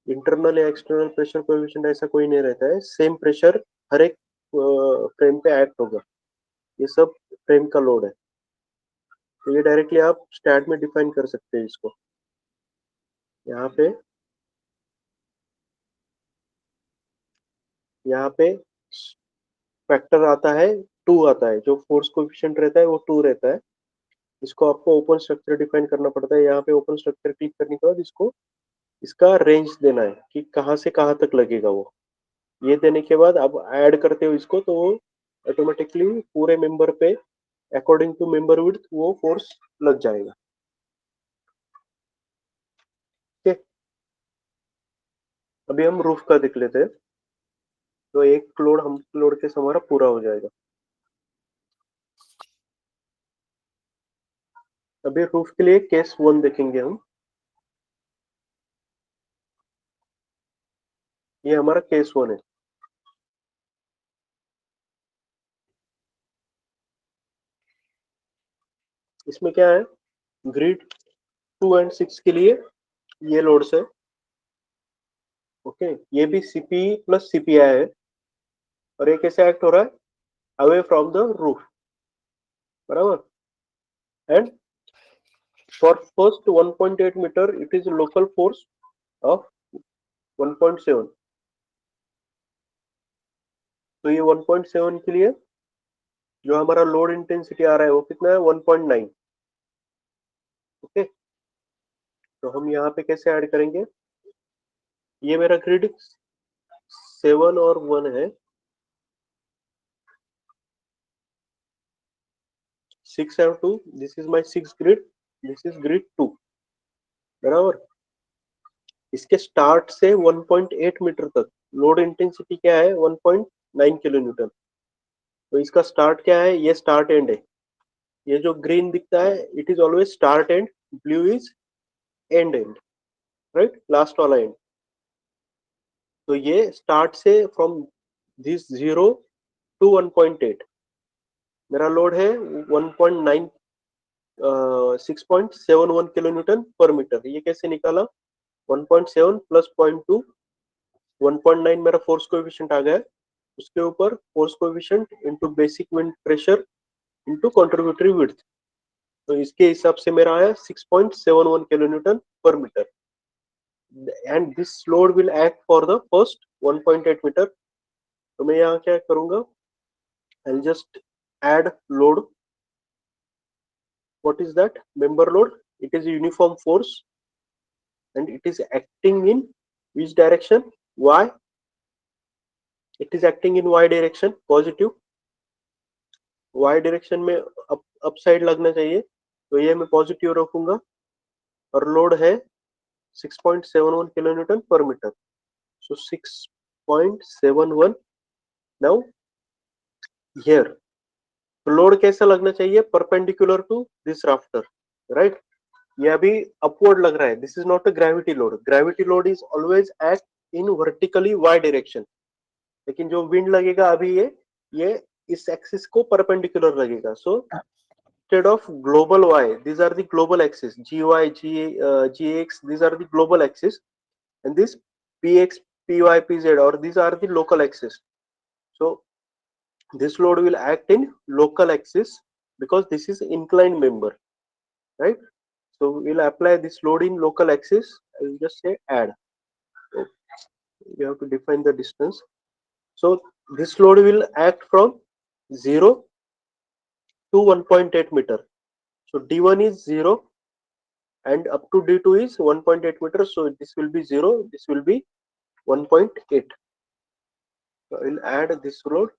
[SPEAKER 1] इंटरनल या एक्सटर्नल प्रेशर कोएफिशिएंट ऐसा कोई नहीं रहता है, सेम प्रेशर हर एक फ्रेम पे एक्ट होगा। ये सब फ्रेम का लोड है। तो ये डायरेक्टली आप स्टैट में डिफाइन कर सकते हैं इसको। यहाँ पे फैक्टर आता है, 2 आता है। जो फोर्स कोएफिशिएंट रहता है वो 2 रहता है। इसको आपको ओपन स्ट्रक्चर डिफाइन करना पड़ता है। यहाँ पे ओपन स्ट्रक्चर क्लिक करने के बाद इसको इसका रेंज देना है कि कहाँ से कहाँ तक लगेगा वो। ये देने के बाद आप ऐड करते हो इसको, तो वो ऑटोमेटिकली पूरे मेंबर पे अकॉर्डिंग टू मेंबर विड्थ वो फोर्स लग जाएगा। ठीक है, अभी हम रूफ का देख लेते हैं। तो एक लोड हम लोड के हमारा पूरा हो जाएगा। अभी रूफ के लिए केस 1 देखेंगे हम। ये हमारा केस 1 है। इसमें क्या है, ग्रिड 2 एंड 6 के लिए ये लोड्स है। ओके, ये भी सीपी प्लस सीपीआई है। और ये कैसे एक्ट हो रहा है, अवे फ्रॉम द रूफ, बराबर। And for first 1.8 meter it is local force of 1.7। तो ये 1.7 के लिए जो हमारा लोड इंटेंसिटी आ रहा है वो कितना है, 1.9। ओके, तो हम यहाँ पे कैसे ऐड करेंगे। ये मेरा ग्रिड 7 और 1 है। 6 और 2, this is my 6 grid, this is grid 2, बराबर। इसके स्टार्ट से 1.8 मीटर तक लोड इंटेंसिटी क्या है, 1.9 किलो न्यूटन। तो इसका स्टार्ट क्या है, ये स्टार्ट एंड है। ये जो ग्रीन दिखता है it is always start and, blue is and and, right, last वाला एंड। तो ये स्टार्ट से फ्रॉम दिस 0 टू 1.8 मेरा लोड है 1.9 6.71 किलो न्यूटन पर मीटर। ये कैसे निकाला, 1.7 प्लस 0.2, 1.9 मेरा फोर्स कोएफिशिएंट आ गया। उसके ऊपर force coefficient into basic wind pressure into contributory width. तो इसके हिसाब से मेरा आया 6.71 किलो न्यूटन पर meter. And this load will act for the first 1.8 meter. तो मैं यहाँ क्या करूंगा, I'll just add load. What is that? Member load. It is a uniform force and it is acting in which direction? Y. It is acting in Y direction, positive. Y direction में up side लगना चाहिए, तो ये मैं positive रखूंगा। और load है 6.71 kilo newton पर मीटर। So 6.71 now here. तो लोड कैसा लगना चाहिए, perpendicular to this rafter, right. ये अभी अपवर्ड लग रहा है, this is not a gravity load. Gravity load is always act in vertically y direction. लेकिन जो विंड लगेगा अभी ये इस एक्सिस को परपेंडिकुलर लगेगा। सो instead of global y, these are the global axis, gy, gx, these are the global axis, and this px, py, pz, or these are the local axis. So this load will act in local axis because this is inclined member, right. So we'll apply this load in local axis. I will just say add. So you have to define the distance. So this load will act from 0 to 1.8 meter. So d1 is 0 and up to d2 is 1.8 meters. So this will be 0, this will be 1.8. So I will add this load.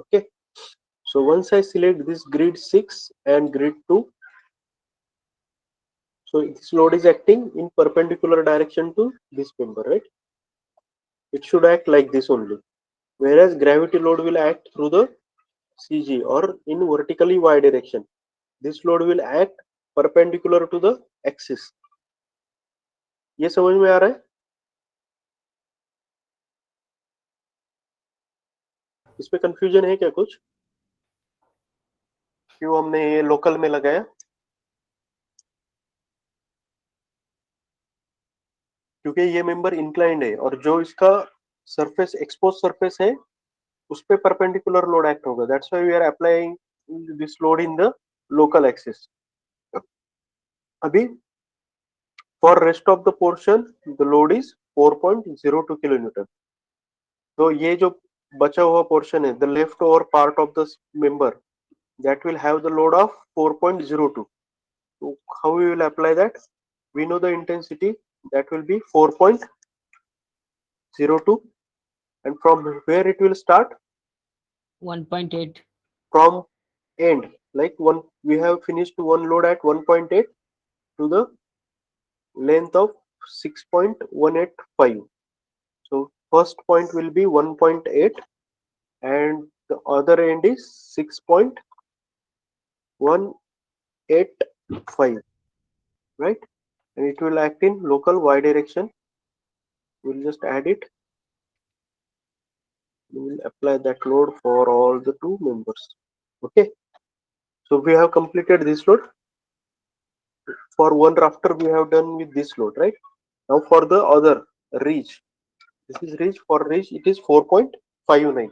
[SPEAKER 1] Okay. So once I select this grid 6 and grid 2, so this load is acting in perpendicular direction to this member, right? It should act like this only. Whereas gravity load will act through the CG or in vertically y direction. This load will act perpendicular to the axis. ये समझ में आ रहा है? इसमें confusion है क्या कुछ? क्यों हमने ये लोकल में लगाया? क्योंकि ये मेंबर इंक्लाइंड है और जो इसका सरफेस एक्सपोज सरफेस है उस पे परपेंडिकुलर लोड एक्ट होगा. That's why we are applying this load in the local axis. अभी for rest of the portion the load is 4.02 kilonewton. तो ये जो बचा हुआ पोर्शन है, the left over part of the member, that will have the load of 4.02. So how we will apply that? We know the intensity, that will be 4.02, and from where it will start?
[SPEAKER 2] 1.8.
[SPEAKER 1] From end, like one, we have finished one load at 1.8 to the length of 6.185. So first point will be 1.8 and the other end is 6.185, right? And it will act in local y direction. We'll just add it. We will apply that load for all the two members. Okay, so we have completed this load. For one rafter we have done with this load, right? Now for the other reach, this is reach. For reach it is 4.59.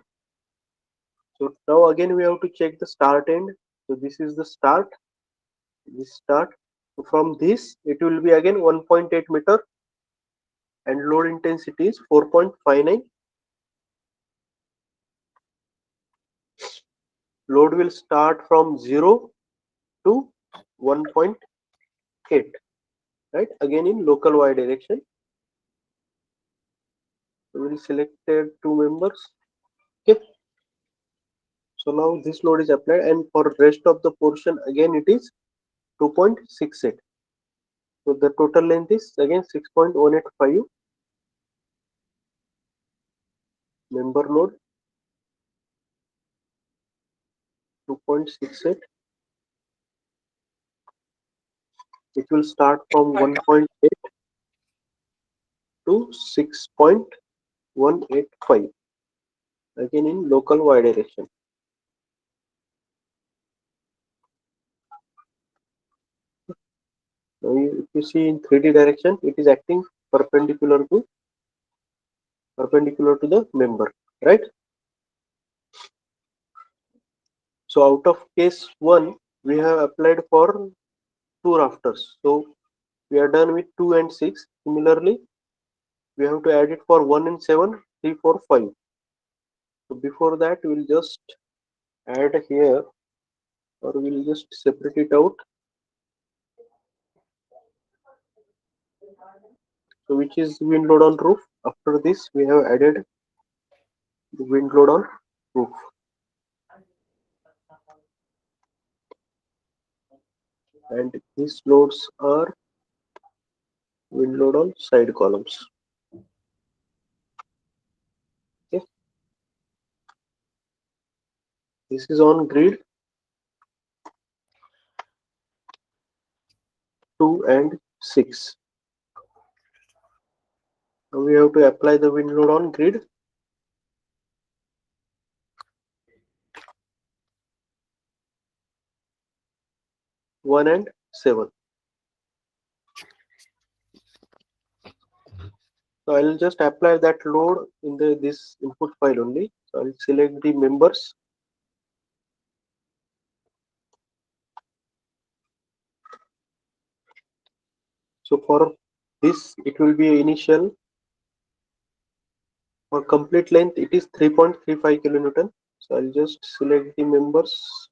[SPEAKER 1] so now again we have to check the start end. So this is the start, this start. So from this it will be again 1.8 meter and load intensity is 4.59. Load will start from 0 to 1.8, right? Again in local y direction. We will select two members. Okay. So now this load is applied, and for rest of the portion again it is 2.68. So the total length is again 6.185. Member load 2.68. It will start from 1.8 to 6.185. Again in local y direction. Now if you see in 3D direction, it is acting perpendicular to the member, right? So out of case 1 we have applied for 2 rafters. So we are done with 2 and 6. Similarly we have to add it for 1 and 7, 3, 4, 5. So before that we will just add here, or we will just separate it out. So which is wind load on roof. After this we have added the wind load on roof. And these loads are wind load on side columns. Okay. This is on grid 2 and 6. Now we have to apply the wind load on grid 1 and 7. So I'll just apply that load in this input file only. So I'll select the members. So for this it will be initial. For complete length it is 3.35 kilonewton. So I'll just select the members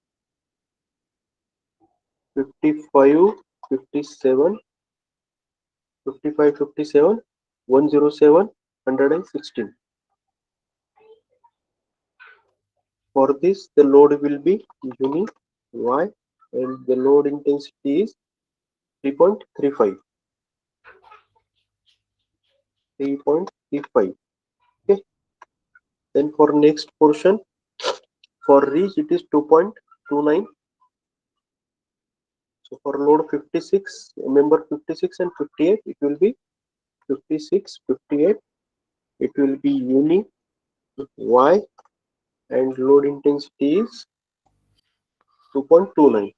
[SPEAKER 1] 55, 57, 55, 57 107, 116. For this, the load will be uni Y and the load intensity is 3.35. 3.35. Okay. Then for next portion, for reach it is 2.29. So for load 56, member 56 and 58, it will be 56, 58. It will be uni Y and load intensity is 2.29.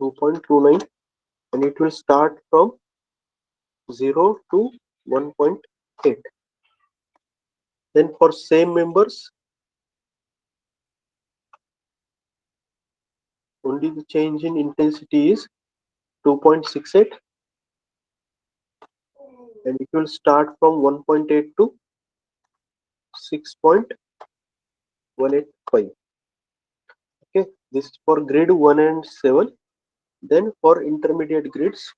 [SPEAKER 1] 2.29, and it will start from 0 to 1.8. Then for same members, only the change in intensity is 2.68, and it will start from 1.8 to 6.185. Okay, this is for grade 1 and 7. Then for intermediate grades,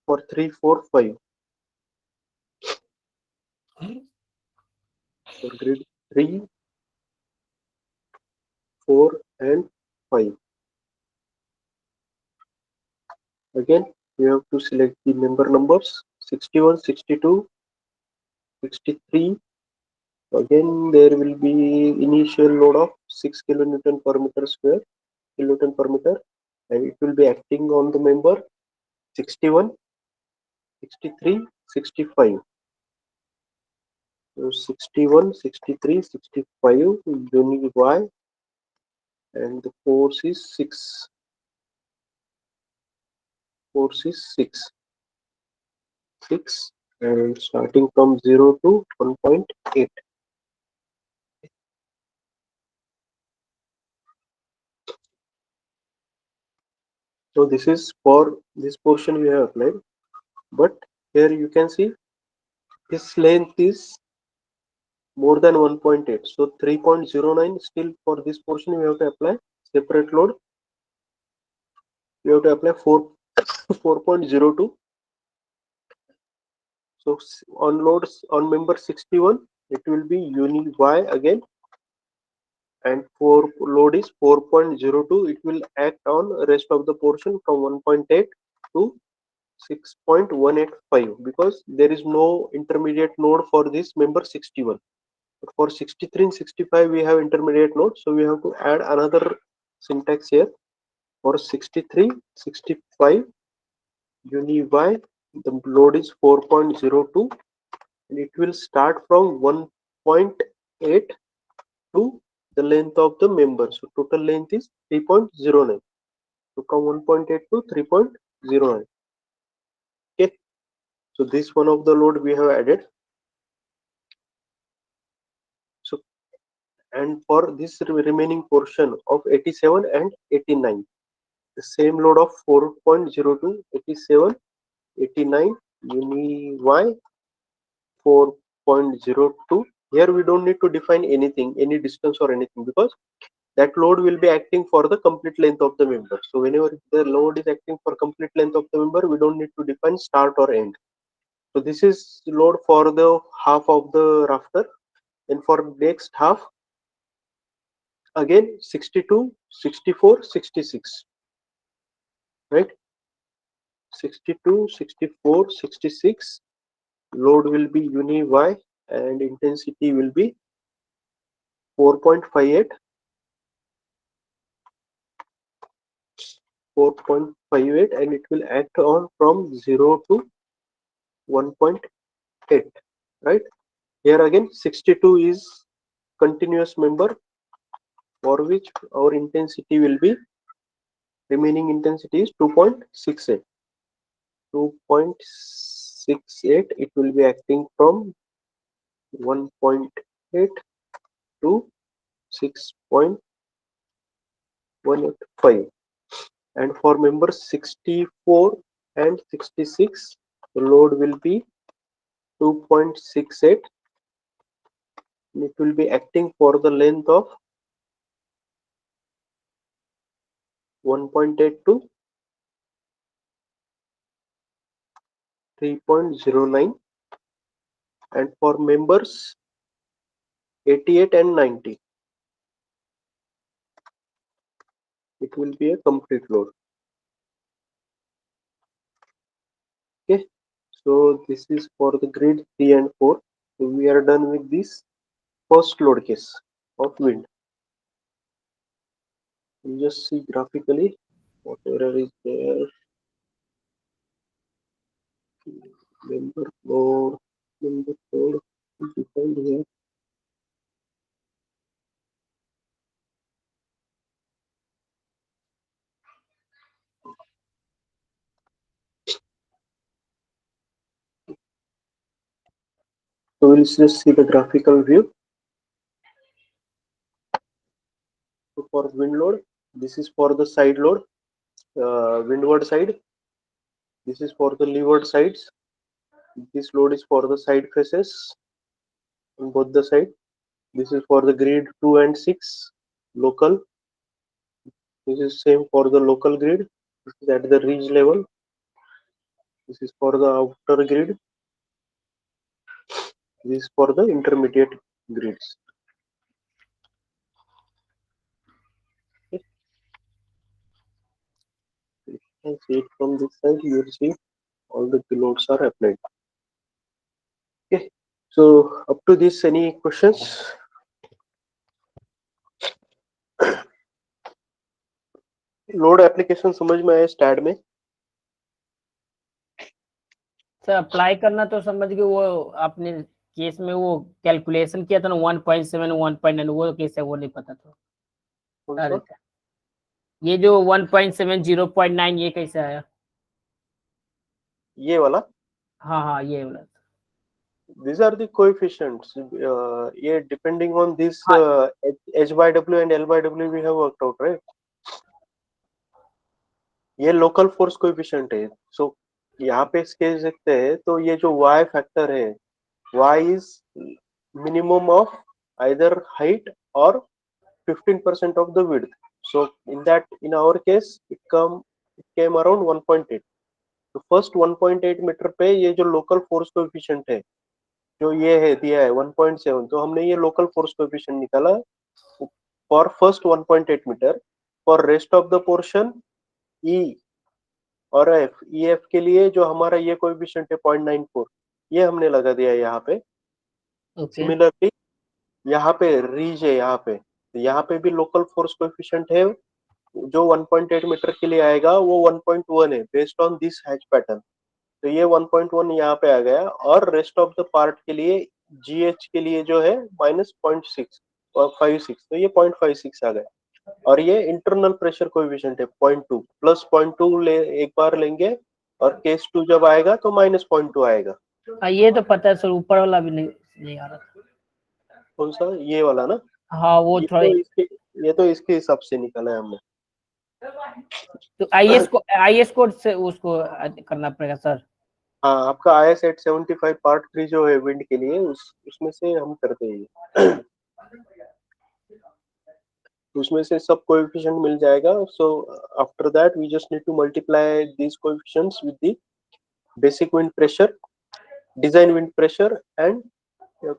[SPEAKER 1] for 3, 4, 5. For grade 3, 4, and 5. Again, you have to select the member numbers 61, 62, 63. Again, there will be initial load of 6 kilonewton per meter square, kilonewton per meter, and it will be acting on the member 61, 63, 65. So 61, 63, 65, uni Y, and the force is 6. Force is 6. 6, and starting from 0 to 1.8. So this is for this portion we have applied, but here you can see this length is more than 1.8. So 3.09, still for this portion we have to apply separate load. We have to apply 4.02. So on loads on member 61, it will be uni Y again, and for load is 4.02. It will act on rest of the portion from 1.8 to 6.185, because there is no intermediate node for this member 61. But for 63 and 65 we have intermediate node, so we have to add another syntax here. For 63, 65, uni Y, the load is 4.02, and it will start from 1.8 to the length of the member. So total length is 3.09. So come 1.8 to 3.09. Okay. So this one of the load we have added. So, and for this remaining portion of 87 and 89, the same load of 4.02, 87, 89, uni Y, 4.02. Here we don't need to define anything, any distance or anything, because that load will be acting for the complete length of the member. So whenever the load is acting for complete length of the member, we don't need to define start or end. So this is load for the half of the rafter, and for next half again 62, 64, 66, right? 62, 64, 66, load will be uni Y, and intensity will be 4.58, 4.58, and it will act on from 0 to 1.8, right? Here again 62 is continuous member, for which our intensity will be, remaining intensity is 2.68. 2.68, it will be acting from 1.8 to 6.185. And for members 64 and 66, the load will be 2.68. It will be acting for the length of 1.8 to 3.09, and for members 88 and 90, it will be a complete load. Okay, so this is for the grid 3 and 4. So we are done with this first load case of wind. You just see graphically what error is there. Member load is defined here. So we'll just see the graphical view. So for wind load, this is for the side load, windward side. This is for the leeward sides. This load is for the side faces on both the side. This is for the grid 2 and 6 local. This is same for the local grid. This is at the ridge level. This is for the outer grid. This is for the intermediate grids. Okay. You can see it from this side. You will see all the loads are applied. Okay. So up to this, any questions? Load application समझ में आया STAAD में?
[SPEAKER 2] Sir apply करना तो समझ गए, वो आपने केस में वो कैलकुलेशन किया था ना 1.7 1.9, वो केस है वो नहीं पता था।
[SPEAKER 1] कौन सा?
[SPEAKER 2] ये जो 1.7 0.9 ये कैसे आया?
[SPEAKER 1] ये वाला?
[SPEAKER 2] हाँ हाँ ये वाला।
[SPEAKER 1] These are the coefficients. ये depending on this h by w and l by w we have worked out, right? ये लोकल फोर्स कोएफिशिएंट है। सो यहाँ पे इसके देखते हैं तो ये जो y फैक्टर है, y is minimum of either height or 15% of the width. So in that, in our case, it came around 1.8. तो फर्स्ट 1.8 मीटर पे ये जो लोकल फोर्स कोएफिशिएंट है, जो ये है दिया है 1.7, तो हमने ये लोकल फोर्स कोएफिशिएंट निकाला for first 1.8 metre. For rest of the portion E और एफ, ई एफ के लिए जो हमारा ये कोएफिशिएंट है 0.94, ये हमने लगा दिया है यहाँ पे। सिमिलरली यहाँ पे रीज है, यहाँ पे भी लोकल फोर्स कोएफिशिएंट है, जो 1.8 मीटर के लिए आएगा वो 1.1 है based on this hatch pattern. तो ये 1.1 यहाँ पे आ गया, और रेस्ट ऑफ द पार्ट के लिए जीएच के लिए जो है -0.6 और 56, तो ये 0.56 आ गया। और ये इंटरनल प्रेशर कोएफिशिएंट है 0.2, प्लस 0.2 एक बार लेंगे, और केस 2 जब आएगा तो -0.2 आएगा।
[SPEAKER 2] ये तो पता है सर, ऊपर वाला भी नहीं आ रहा था।
[SPEAKER 1] कौन सा? ये वाला ना?
[SPEAKER 2] हाँ वो थोड़ा
[SPEAKER 1] ये तो इसके हिसाब से निकाला है हमने।
[SPEAKER 2] तो आईएस कोड से उसको करना पड़ेगा सर?
[SPEAKER 1] हाँ, आपका IS 875 पार्ट 3 जो है विंड के लिए, उसमें से हम करते हैं। उसमें से सब कोएफिशिएंट मिल जाएगा। So after that we just need to multiply these coefficients with the basic wind pressure, design wind pressure and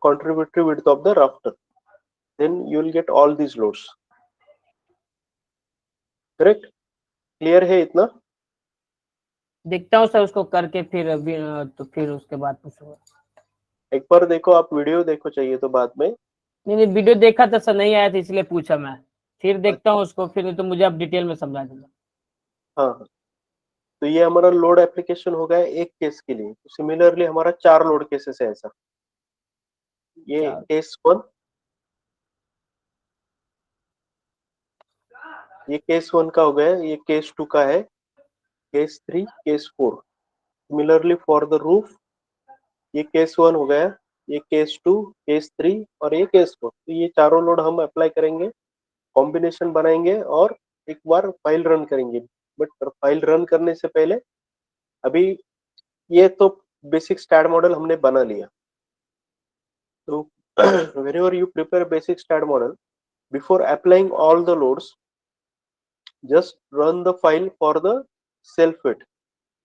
[SPEAKER 1] contributory width of the rafter, then you will get all these loads. Correct? Clear है इतना?
[SPEAKER 2] देखता हूँ sir उसको करके, फिर तो फिर उसके बाद पूछूंगा।
[SPEAKER 1] एक बार देखो, आप वीडियो देखो चाहिए तो बाद में।
[SPEAKER 2] नहीं वीडियो देखा था सर, नहीं आया था इसलिए पूछा मैं, फिर देखता हूँ उसको, फिर तो मुझे आप डिटेल में समझा देना।
[SPEAKER 1] हाँ, तो ये हमारा लोड एप्लीकेशन हो गया एक केस के लिए। तो सिमिलरली हमारा 4 लोड केसेस है ऐसा। ये केस 1, ये केस 1 का हो गया, ये केस 2 का है, case 3, case 4। Similarly for the roof, ये केस 1 हो गया, ये केस 2, केस 3 और ये केस 4। तो ये चारों लोड हम अप्लाई करेंगे, कॉम्बिनेशन बनाएंगे और एक बार फाइल रन करेंगे। बट फाइल रन करने से पहले अभी ये तो बेसिक स्टैट मॉडल हमने बना लिया। तो whenever you prepare basic stat model, before applying all the loads, just run the file for the self weight.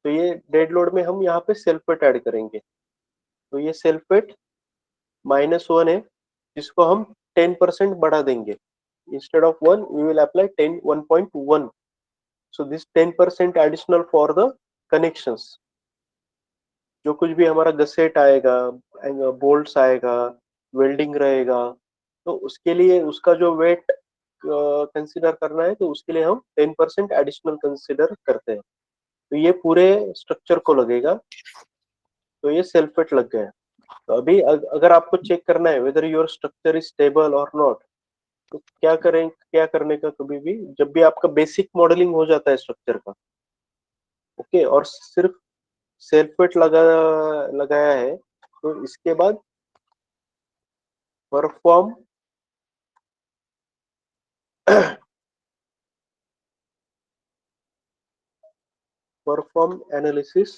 [SPEAKER 1] तो ये डेड लोड में हम यहाँ पे सेल्फ वेट ऐड करेंगे। तो ये सेल्फ वेट -1 है, जिसको हम 10% बढ़ा देंगे। Instead of 1 we will apply 1.1। So this 10% additional for the connections. जो कुछ भी हमारा गसेट आएगा, बोल्ट्स आएगा, वेल्डिंग रहेगा, तो उसके लिए उसका जो वेट कंसीडर करना है, तो उसके लिए हम 10% एडिशनल कंसीडर करते हैं। तो ये पूरे स्ट्रक्चर को लगेगा। तो ये सेल्फ वेट लग गया। तो अभी अगर आपको चेक करना है whether your structure is stable और नॉट, तो क्या करने का, कभी भी जब भी आपका बेसिक मॉडलिंग हो जाता है स्ट्रक्चर का, ओके, और सिर्फ सेल्फ वेट लगाया है, तो इसके बाद परफॉर्म परफॉर्म एनालिसिस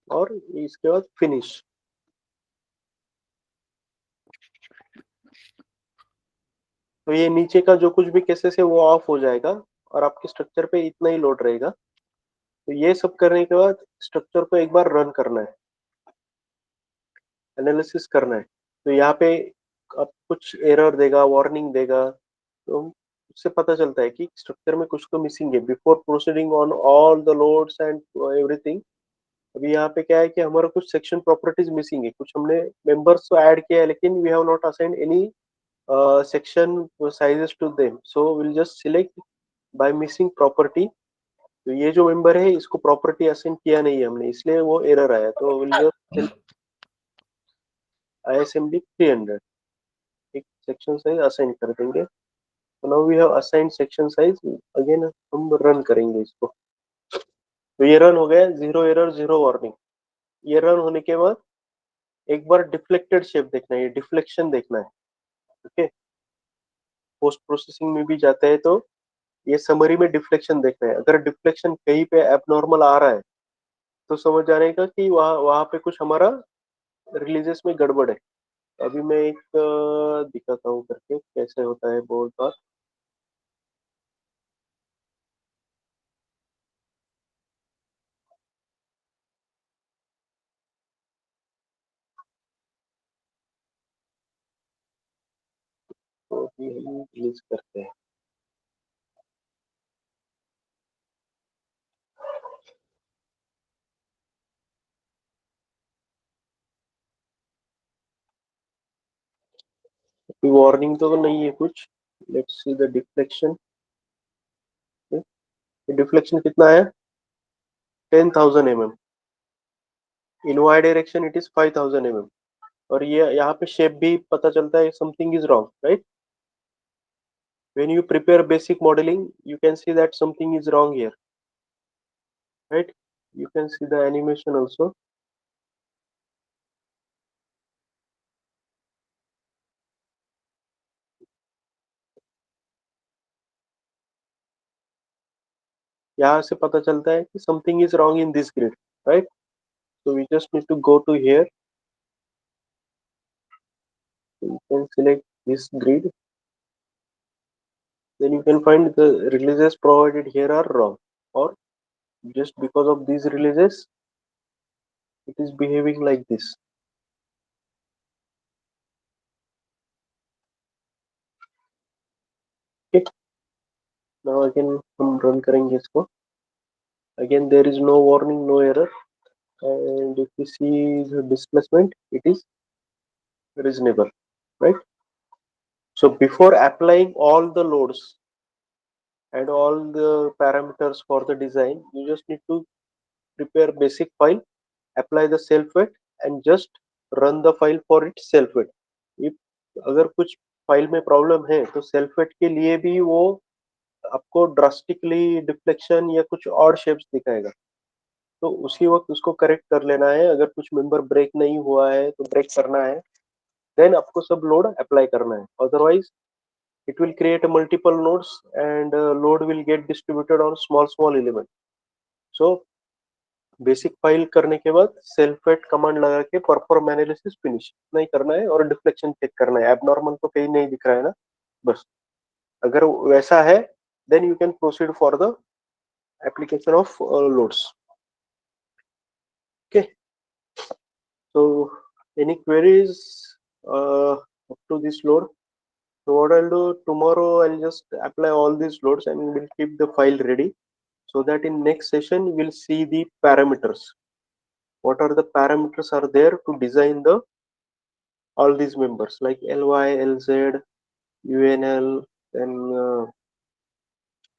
[SPEAKER 1] और इसके बाद फिनिश। तो ये नीचे का जो कुछ भी केसेस है वो ऑफ हो जाएगा और आपके स्ट्रक्चर पे इतना ही लोड रहेगा। तो ये सब करने के बाद स्ट्रक्चर को एक बार रन करना है, एनालिसिस करना है। तो यहाँ पे अब कुछ एरर देगा, वार्निंग देगा, तो उससे पता चलता है कि स्ट्रक्चर में कुछ तो मिसिंग है। Before proceeding on all the loads and everything, अभी यहाँ पे क्या है कि हमारा कुछ सेक्शन प्रॉपर्टीज मिसिंग है। कुछ हमने मेंबर्स तो ऐड किया है, लेकिन we have not assigned any section sizes to them, so we'll just select by missing property। तो ये जो मेंबर है इसको प्रॉपर्टी असाइन किया नहीं है हमने, इसलिए वो एरर आया। तो विल जस्ट ISMB 300 एक सेक्शन साइज असाइन कर देंगे। तो now we have assign section size. Again हम रन करेंगे इसको। तो ये रन हो गया, 0 एरर 0 वार्निंग। ये रन होने के बाद एक बार डिफ्लेक्टेड शेप देखना है, ये डिफ्लेक्शन देखना है। ओके, पोस्ट प्रोसेसिंग में भी जाते हैं तो ये समरी में डिफ्लेक्शन देखना है। अगर डिफ्लेक्शन कहीं पे एबनॉर्मल आ रहा है, तो समझ जाने का कि वहाँ वहाँ पे कुछ हमारा रिलीजेस में गड़बड़ है। अभी मैं एक दिखाता हूँ करके कैसे होता है बोर्ड का। तो अभी हम रिलीज करते हैं। वार्निंग तो नहीं है कुछ। Let's see the deflection. Deflection कितना है? 10,000 mm। In y direction it is 5,000 mm। और ये यहाँ पे शेप भी पता चलता है something is wrong, right? When you prepare basic modeling, you can see that something is wrong here, right? You can see the animation also. यहाँ से पता चलता है कि something is wrong in this grid, right? So we just need to go to here. You can select this grid. Then you can find the releases provided here are wrong, or just because of these releases, it is behaving like this. Okay. Now again हम run करेंगे इसको. Again there is no warning, no error, and if you see the displacement, it is reasonable, right? So before applying all the loads and all the parameters for the design, you just need to prepare basic file, apply the self weight, and just run the file for its self weight. If अगर कुछ file में problem है तो self weight के लिए भी वो आपको ड्रास्टिकली डिफ्लेक्शन या कुछ और शेप्स दिखाएगा। तो उसी वक्त उसको करेक्ट कर लेना है। अगर कुछ मेंबर ब्रेक नहीं हुआ है तो ब्रेक करना है, देन आपको सब लोड अप्लाई करना है। Otherwise it will create a multiple nodes and load will get distributed on small element. So basic file करने के बाद सेल्फ कमांड लगा के परफॉर्म एनालिसिस फिनिश नहीं करना है और डिफ्लेक्शन चेक करना है. एबनॉर्मल तो कहीं नहीं दिख रहा है ना, बस. अगर वैसा है then you can proceed for the application of loads. Okay, so any queries up to this load? So what I'll do tomorrow, I'll just apply all these loads and we'll keep the file ready so that in next session we'll see the parameters. What are the parameters are there to design the all these members like ly, lz, unl, then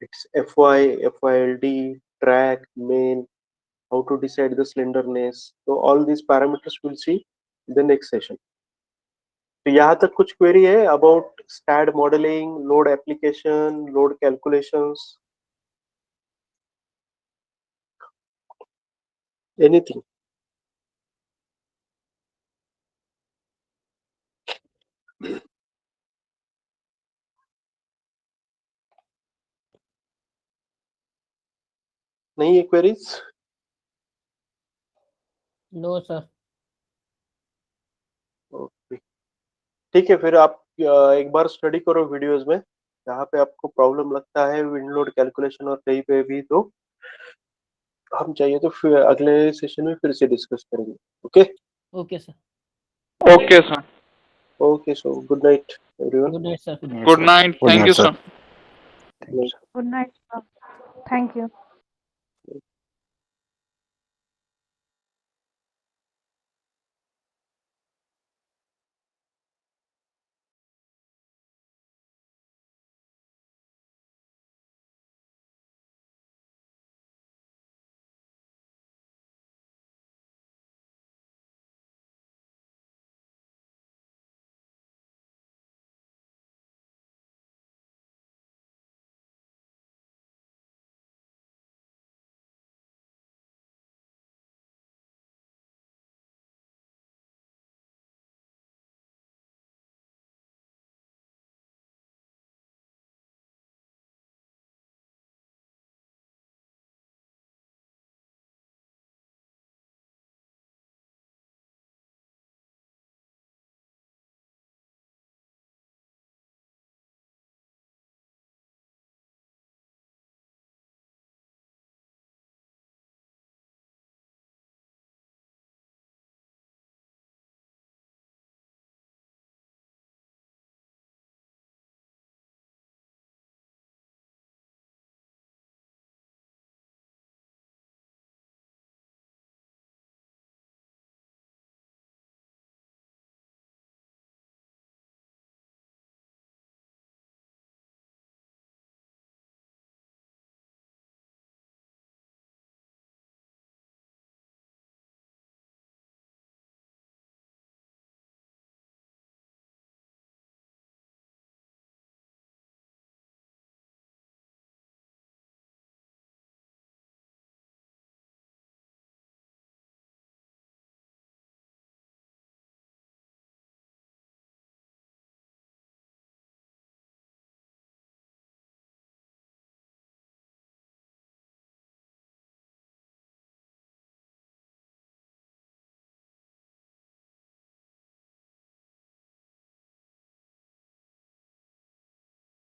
[SPEAKER 1] it's fy, fyld, track, main, how to decide the slenderness. So all these parameters we'll see in the next session. तो यहाँ तक कुछ query है about STAAD modeling, load application, load calculations, anything? नहीं है queries?
[SPEAKER 2] No sir.
[SPEAKER 1] Okay, ठीक है. फिर आप एक बार स्टडी करो वीडियोस में, जहाँ पे आपको प्रॉब्लम लगता है विंड लोड कैलकुलेशन और कहीं पे भी, तो हम चाहिए तो फिर अगले सेशन में फिर से डिस्कस करेंगे. Okay
[SPEAKER 2] okay sir.
[SPEAKER 3] Okay, sir.
[SPEAKER 1] Okay, so good night everyone.
[SPEAKER 2] Good night sir.
[SPEAKER 3] Good night. Thank you, sir.
[SPEAKER 4] Good night, sir. Thank you.